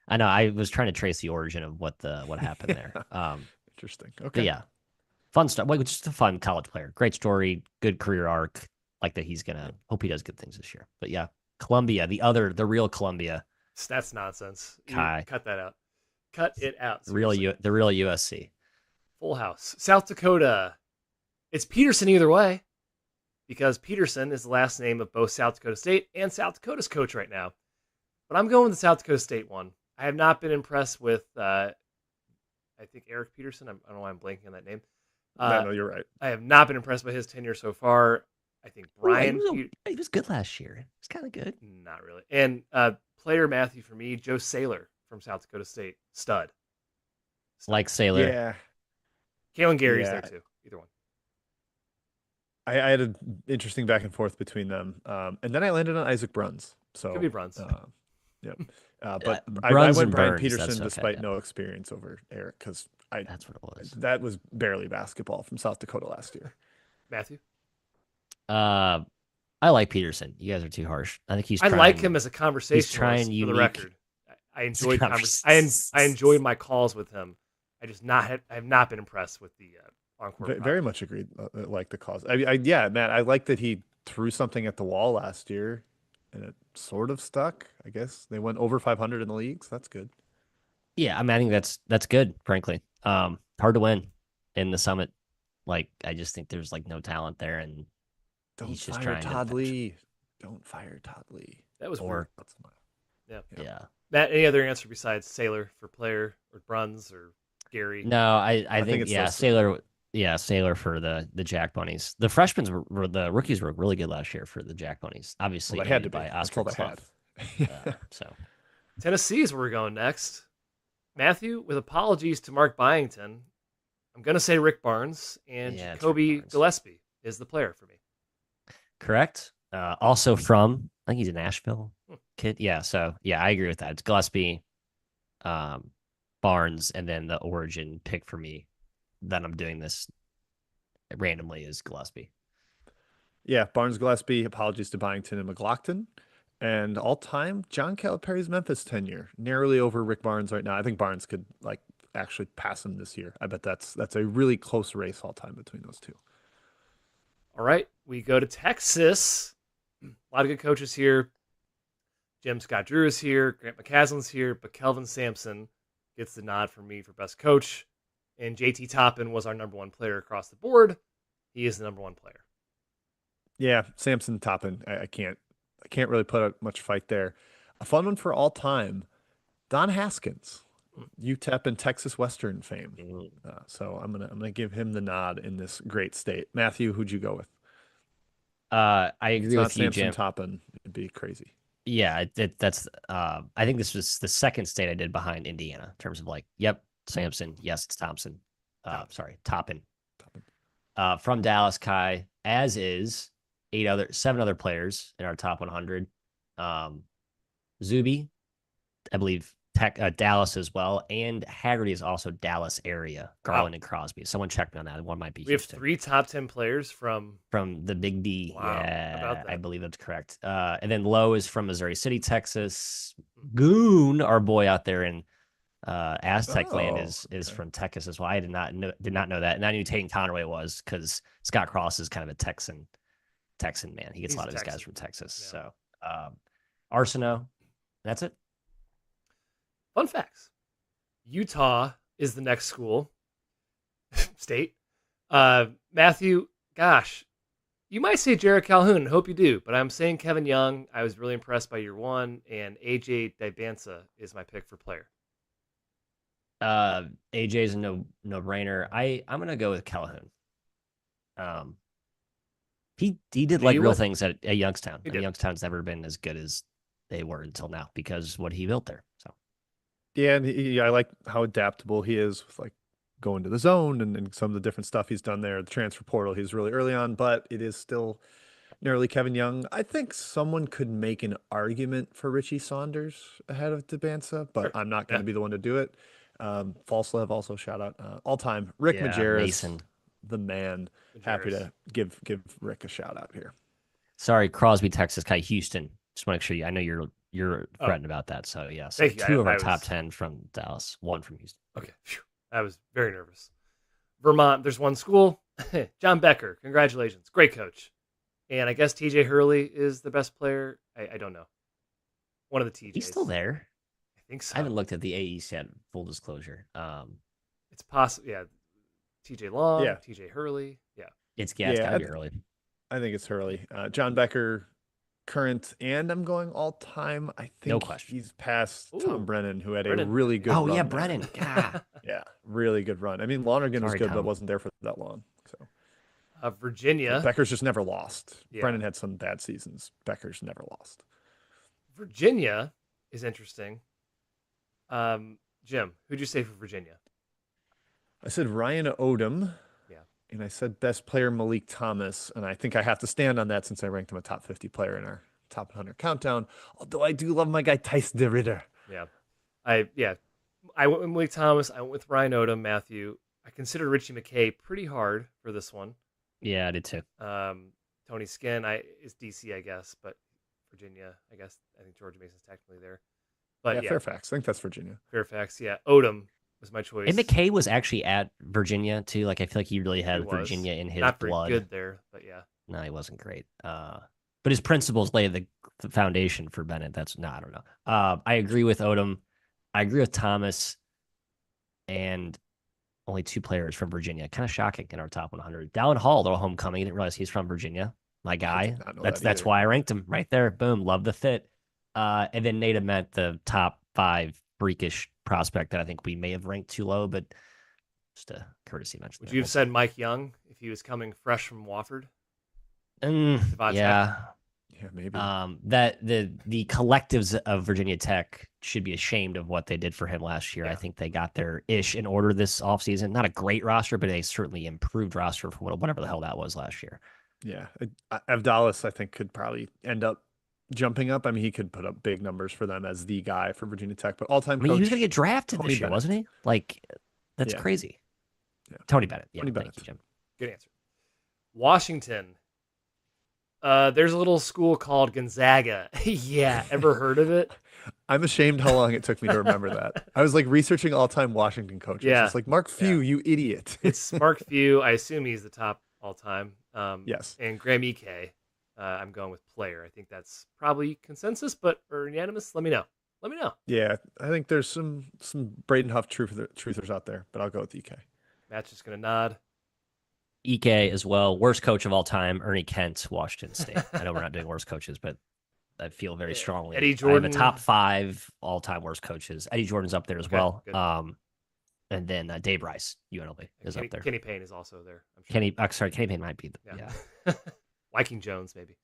I know. I was trying to trace the origin of what happened there. Interesting. But Okay. yeah, fun stuff. Like, just a fun college player. Great story. Good career arc. Like that, he's gonna hope he does good things this year. But yeah, Columbia, the real Columbia, That's nonsense. You Kai. cut that out. Cut it out. the real USC. Full house. South Dakota. It's Peterson either way, because Peterson is the last name of both South Dakota State and South Dakota's coach right now. But I'm going with the South Dakota State one. I have not been impressed with, I think, Eric Peterson. I don't know why I'm blanking on that name. No, you're right. I have not been impressed by his tenure so far. I think Brian... He was good last year. He's kind of good. Not really. And player Matthew for me, Joe Saylor from South Dakota State. Stud. Like Sailor. Yeah. Kalen Gary's Yeah. there too. Either one. I had an interesting back and forth between them. And then I landed on Isaac Bruns. So Could be Bruns. Yep. But I Bruns went and Brian Burns, Peterson that's okay, despite yeah. no experience over Eric because That's what it was. that was barely basketball from South Dakota last year. Matthew? I like Peterson. You guys are too harsh. I think I like him as a conversationalist, trying for the unique- record. I enjoyed convers- I enjoyed my calls with him. I have not been impressed with the encore. Very much agreed. Like the cause. Yeah, Matt. I like that he threw something at the wall last year, and it sort of stuck. I guess they went over 500 in the leagues. That's good. Yeah, I mean, I think that's good. Frankly, hard to win in the Summit. Like, I just think there's like no talent there, and Don't he's just fire trying Todd to Lee. Don't fire Todd Lee. That was or- weird. That's my. Yeah. Yeah. Matt, any other answer besides Saylor for player or Bruns or Gary? No, I think think it's yeah, those two. Sailor. Yeah, Sailor for the Jack Bunnies. The freshmen were the rookies were really good last year for the Jack Bunnies. Obviously, Well, they had to aided by be. That's Oscar all they had. Clough. So Tennessee is where we're going next. Matthew, with apologies to Mark Byington, I'm going to say Rick Barnes, and Yeah, it's Jacoby Rick Barnes. Gillespie is the player for me. correct. Also from I think he's a Nashville kid. Yeah, so yeah, I agree with that. It's Gillespie, Barnes, and then the origin pick for me that I'm doing this randomly is Gillespie. Yeah, Barnes Gillespie. Apologies to Byington and McLaughlin. And all time, John Calipari's Memphis tenure, narrowly over Rick Barnes right now. I think Barnes could like actually pass him this year. I bet that's a really close race all time between those two. All right, we go to Texas. A lot of good coaches here. Jim Scott Drew is here. Grant McCaslin's here. But Kelvin Sampson gets the nod from me for best coach. And JT Toppin was our number one player across the board. He is the number one player. Yeah, Samson Toppin. I can't really put up much fight there. A fun one for all time, Don Haskins, UTEP and Texas Western fame. So I'm gonna give him the nod in this great state. Matthew, who'd you go with? I agree It's not with you, Samson Jim. Toppin. It'd be crazy. Yeah, that's. I think this was the second state I did behind Indiana in terms of like, yep, Sampson. Yes, it's Thompson. Sorry, Toppin. From Dallas, Kai, as is 7 other players in our top 100. Zuby, I believe Dallas as well, and Haggerty is also Dallas area. Garland and Crosby. Someone check me on that. One might be We have Houston. 3 top 10 players from the Big D. Wow. How Yeah, about that? I believe that's correct. And then Lowe is from Missouri City, Texas. Goon, our boy out there in Aztec land, is from Texas as well. I did not know that, and I knew Tate Conway was because Scott Cross is kind of a Texan man. He gets a lot of his guys from Texas. Yeah. So Arsenault, that's it. Fun facts. Utah is the next school. State. Matthew, gosh, you might say Jarrett Calhoun. Hope you do, but I'm saying Kevin Young. I was really impressed by year 1, and AJ Dibansa is my pick for player. AJ's a no-brainer. I'm gonna go with Calhoun. He did like real things at Youngstown. And Youngstown's never been as good as they were until now because what he built there. So yeah, and I like how adaptable he is with like going to the zone and some of the different stuff he's done there. The transfer portal, he's really early on, but it is still nearly Kevin Young. I think someone could make an argument for Richie Saunders ahead of Dibansa, but I'm not going to be the one to do it. Falslev also shout out all time. Rick Majerus, Mason, the man. Majerus. Happy to give Rick a shout out here. Sorry, Crosby, Texas, Kai Houston. Just want to make sure I know you're fretting about that. So yeah, so 2 of our top 10 from Dallas, 1 from Houston. Okay, I was very nervous. Vermont, there's 1 school. John Becker, congratulations, great coach. And I guess TJ Hurley is the best player. I don't know. One of the TJs. He's still there. I think so. I haven't looked at the AEs yet. Full disclosure. It's possible. Yeah. TJ Long. Yeah. TJ Hurley. Yeah. It's gotta be Hurley. I think it's Hurley. John Becker, current, and I'm going all time. I think no question. He's past Tom Brennan, who had a really good run. Oh, yeah, Brennan. Yeah, really good run. I mean, Lonergan was good, but wasn't there for that long. So. Virginia. But Becker's just never lost. Yeah. Brennan had some bad seasons. Becker's never lost. Virginia is interesting. Jim, who'd you say for Virginia? I said Ryan Odom. Yeah. And I said best player Malik Thomas. And I think I have to stand on that since I ranked him a top 50 player in our top 100 countdown. Although I do love my guy Tyson DeRitter. Yeah. I went with Malik Thomas. I went with Ryan Odom, Matthew. I considered Richie McKay pretty hard for this one. Yeah, I did too. Tony Skinn is DC, I guess, but Virginia, I guess. I think George Mason's technically there. But yeah, Fairfax. I think that's Virginia. Fairfax, yeah. Odom was my choice. And McKay was actually at Virginia too. Like I feel like he really had Virginia in his Not blood. Very good there, but yeah. No, he wasn't great. But his principles laid the foundation for Bennett. I don't know. I agree with Odom. I agree with Thomas. And only 2 players from Virginia. Kind of shocking in our top 100. Dallin Hall, little homecoming. Didn't realize he's from Virginia. My guy. That's why I ranked him right there. Boom. Love the fit. And then Nate Ament, the top 5 freakish prospect that I think we may have ranked too low, but just a courtesy mention. Would you have said Mike Young if he was coming fresh from Wofford? Yeah. Yeah, maybe. That the collectives of Virginia Tech should be ashamed of what they did for him last year. Yeah. I think they got their ish in order this offseason. Not a great roster, but a certainly improved roster for whatever the hell that was last year. Yeah. Avdalis, I think, could probably end up jumping up. I mean, he could put up big numbers for them as the guy for Virginia Tech, but all-time coach. He was going to get drafted this year, wasn't he? Like, that's crazy. Yeah. Tony Bennett. Yeah, thank you, Jim. Good answer. Washington. There's a little school called Gonzaga. Yeah, ever heard of it? I'm ashamed how long it took me to remember that. I was like researching all-time Washington coaches. Yeah. It's like Mark Few, you idiot. It's Mark Few. I assume he's the top all-time. Yes. And Graham Ike. I'm going with player. I think that's probably consensus, or unanimous. Let me know. Yeah, I think there's some Braden Huff truthers out there, but I'll go with Ike. Matt's just gonna nod. Ike as well. Worst coach of all time, Ernie Kent, Washington State. I know we're not doing worst coaches, but I feel very strongly. Eddie Jordan. I have a top 5 all-time worst coaches. Eddie Jordan's up there as well. Good. And then Dave Rice, UNLV, is up there. Kenny Payne is also there. I'm sure. Kenny Payne might be. Yeah. Viking Jones, maybe.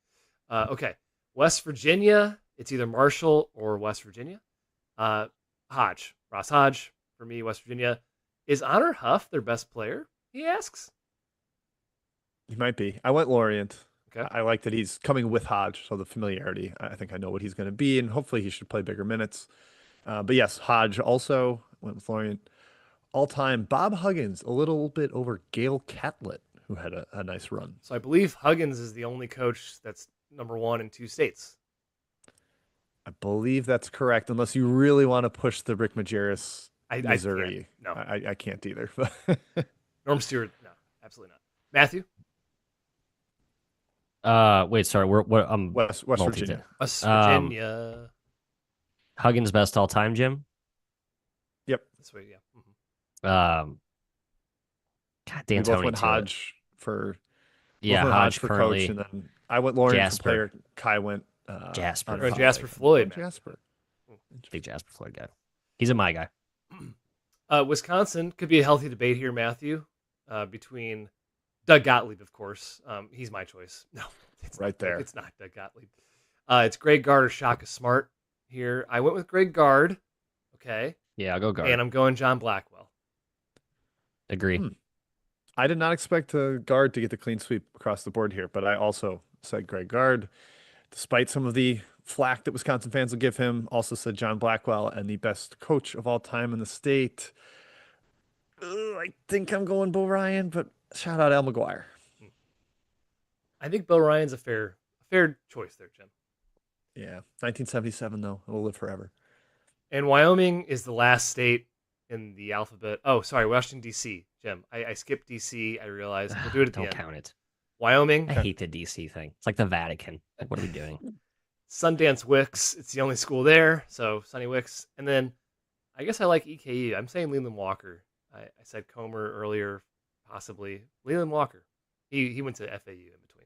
Okay. West Virginia. It's either Marshall or West Virginia. Ross Hodge, for me, West Virginia. Is Honor Huff their best player? He asks. He might be. I went Lorient. Okay. I like that he's coming with Hodge, so the familiarity. I think I know what he's going to be, and hopefully he should play bigger minutes. But yes, Hodge also went with Lorient. All time, Bob Huggins, a little bit over Gail Catlett, who had a nice run. So I believe Huggins is the only coach that's number one in 2 states. I believe that's correct, unless you really want to push the Rick Majerus, I can't. Missouri. No. I can't either. Norm Stewart, no, absolutely not. Matthew? Wait, sorry. What? West Virginia. West Um, Virginia. Huggins best all time, Jim. Yep. This way, yeah. Um, God, We both D'Antoni went to it. Hodge for Yeah, went Hodge for currently. coach, and then I went Lorient Jasper. for player. Kai went Jasper. on Or five. Jasper Floyd, man. Jasper. Big Jasper Floyd guy. He's a my guy. Wisconsin could be a healthy debate here, Matthew, between Doug Gottlieb, of course. He's my choice. No, it's Right not, there. It's not Doug Gottlieb. It's Greg Gard or Shaka Smart here. I went with Greg Gard. Okay. Yeah, I'll go guard. And I'm going John Blackwell. Agree. I did not expect Guard to get the clean sweep across the board here, but I also said Greg Gard, despite some of the flack that Wisconsin fans will give him. Also said John Blackwell, and the best coach of all time in the state. I think I'm going Bo Ryan, but shout out Al McGuire. I think Bill Ryan's a fair choice there, Jim. Yeah, 1977 though, it'll live forever. And Wyoming is the last state in the alphabet. Oh, sorry, Washington D.C. Jim, I skipped D.C. I realized we'll do it at the Don't end. count it. Wyoming. I hate the DC thing. It's like the Vatican. Like, what are we doing? Sundance Wicks. It's the only school there, so Sunny Wicks. And then I guess I like EKU. I'm saying Leland Walker. I said Comer earlier, possibly Leland Walker. He went to FAU in between.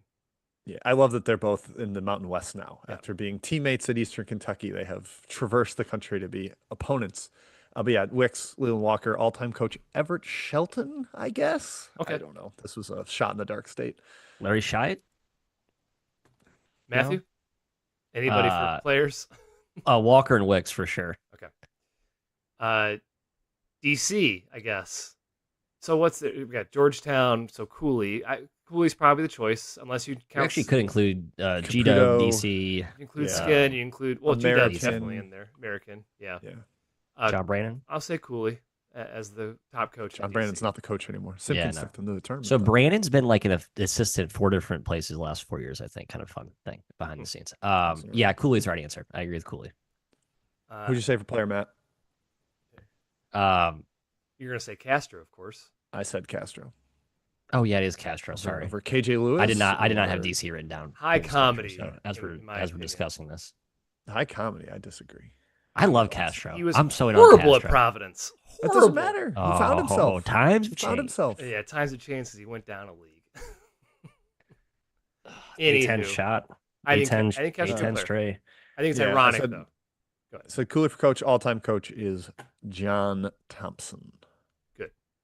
Yeah, I love that they're both in the Mountain West now. Yeah. After being teammates at Eastern Kentucky, they have traversed the country to be opponents. But yeah, Wicks, Leland Walker, all-time coach Everett Shelton, I guess. Okay. I don't know. This was a shot in the dark state. Larry Shyatt? Matthew? No. Anybody for players? Walker and Wicks for sure. DC, I guess. So we've got Georgetown, so Cooley. Cooley's probably the choice, unless you You count. actually could include Caputo. Gito, DC, You include Yeah. Skin, you include, well, GW's American. definitely in there. American, yeah. Yeah. John Brannon. I'll say Cooley as the top coach. John at Brannon's DC. not the coach anymore. Simpkins no. took them to the tournament. So though. Brannon's been like an assistant 4 different places the last 4 years, I think. Kind of fun thing behind the scenes. Yeah, Cooley's the right answer. I agree with Cooley. Who'd you say for player, Matt? You're going to say Castro, of course. I said Castro. Oh yeah, it is Castro. Sorry, Over KJ Lewis. I did not have or- DC written down. High for this country, comedy, so as in we're my as we're opinion. discussing this, High comedy. I disagree. I love Castro. He was I'm so in on horrible at Castro. Providence. That Horrible. doesn't matter. He Oh, found himself. times He have found changed. himself. Yeah, times have changed since he went down a league. A10 Anywho, shot. I didn't A10 ca- I didn't catch the A10 player. stray. I think it's Yeah, I ironic, said- though. Go ahead. So Cooley for coach, all-time coach is John Thompson.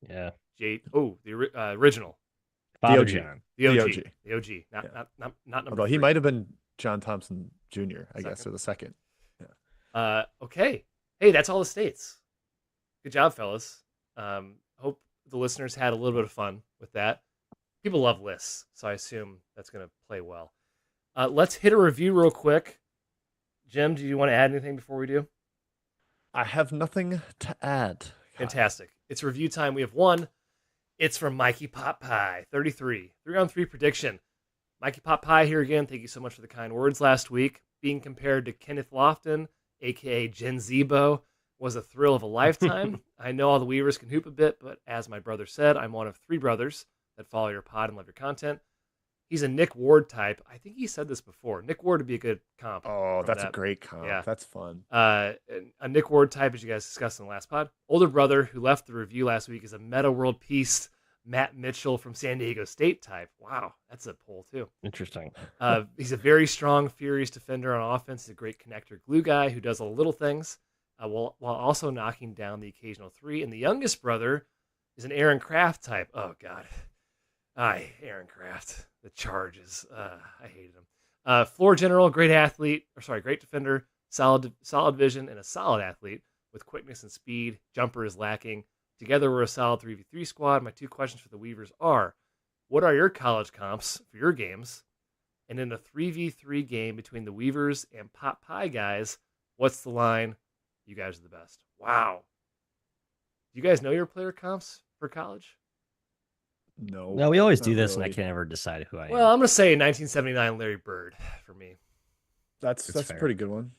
Yeah. The original. Father OG. John. The OG. The OG. The OG. Not number Although he 3. might have been John Thompson Jr., I guess, Second. or the second. Okay. Hey, that's all the states. Good job, fellas. Hope the listeners had a little bit of fun with that. People love lists, so I assume that's going to play well. Let's hit a review real quick. Jim, do you want to add anything before we do? I have nothing to add. Fantastic. It's review time. We have one. It's from Mikey Pot Pie, 33. 3-on-3 prediction. Mikey Pot Pie here again. Thank you so much for the kind words last week. Being compared to Kenneth Lofton, a.k.a. Jen Zebo, was a thrill of a lifetime. I know all the Weavers can hoop a bit, but as my brother said, I'm one of 3 brothers that follow your pod and love your content. He's a Nick Ward type. I think he said this before. Nick Ward would be a good comp. Oh, from that's that. a great comp. Yeah. That's fun. A Nick Ward type, as you guys discussed in the last pod. Older brother who left the review last week is a Meta World Peace Matt Mitchell from San Diego State type. Wow, that's a poll too. Interesting. He's a very strong, furious defender on offense. He's a great connector glue guy who does all the little things while also knocking down the occasional 3. And the youngest brother is an Aaron Kraft type. Oh, God. Aaron Kraft. The charges. I hated him. Floor general, great athlete. Great defender, solid vision, and a solid athlete with quickness and speed. Jumper is lacking. Together, we're a solid 3v3 squad. My 2 questions for the Weavers are, what are your college comps for your games? And in a 3v3 game between the Weavers and Pot Pie guys, what's the line? You guys are the best. Wow. Do you guys know your player comps for college? No. Well, we always not do this, and I really. can't ever decide who I am. Well, I'm going to say 1979 Larry Bird for me. That's a fair. pretty good one.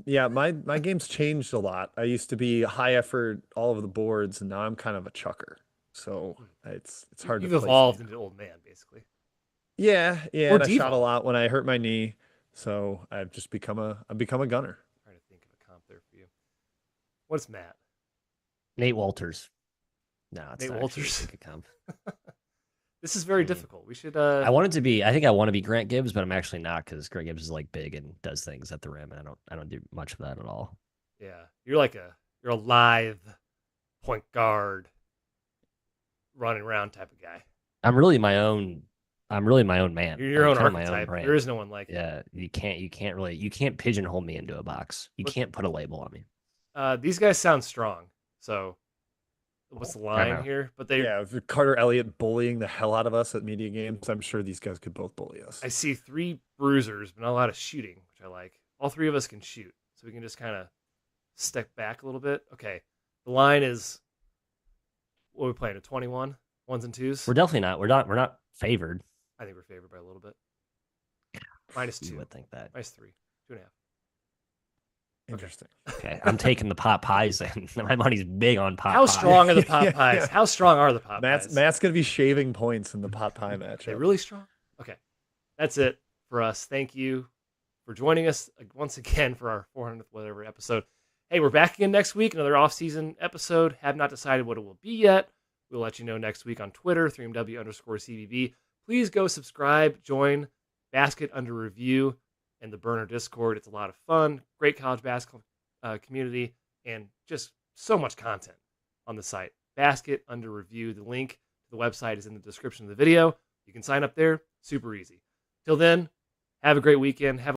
Yeah, my game's changed a lot. I used to be high effort all over the boards, and now I'm kind of a chucker. So it's hard You've to place evolved me. into an old man, basically. Yeah, Or and I shot a devolved. lot when I hurt my knee, so I've just become a gunner. Trying to think of a comp there for you. What's Matt? Nate Walters. No, it's Nate not Walters? actually a good comp. This is very Hmm. difficult. We should. I wanted to be. I think I want to be Grant Gibbs, but I'm actually not because Grant Gibbs is like big and does things at the rim, and I don't do much of that at all. Yeah, you're a lithe point guard, running around type of guy. I'm really my own man. You're your I'm own kinda my archetype. brand. There is no one like you. Yeah, you can't pigeonhole me into a box. You But- can't put a label on me. These guys sound strong. So, what's the line know. here? But they, Yeah, with Carter Elliott bullying the hell out of us at media games, I'm sure these guys could both bully us. I see 3 bruisers, but not a lot of shooting, which I like. All 3 of us can shoot, so we can just kind of step back a little bit. Okay, the line is. What are we playing? A 21, ones and twos. We're definitely not. We're not favored. I think we're favored by a little bit. -2. You would think that. -3, 2.5. Interesting. Okay, I'm taking the pot pies. Then my money's big on pot. How pies. strong are the pot Yeah, pies? yeah. How strong are the pot pies? Matt's gonna be shaving points in the pot pie match. They really strong? Okay. That's it for us. Thank you for joining us once again for our 400th whatever episode. Hey, we're back again next week, another off-season episode. Have not decided what it will be yet. We'll let you know next week on Twitter, 3MW_CBB. Please go subscribe, join Basket Under Review and the Burner Discord. It's a lot of fun. Great college basketball community and just so much content on the site. Basket Under Review. The link to the website is in the description of the video. You can sign up there. Super easy. Till then, have a great weekend. Have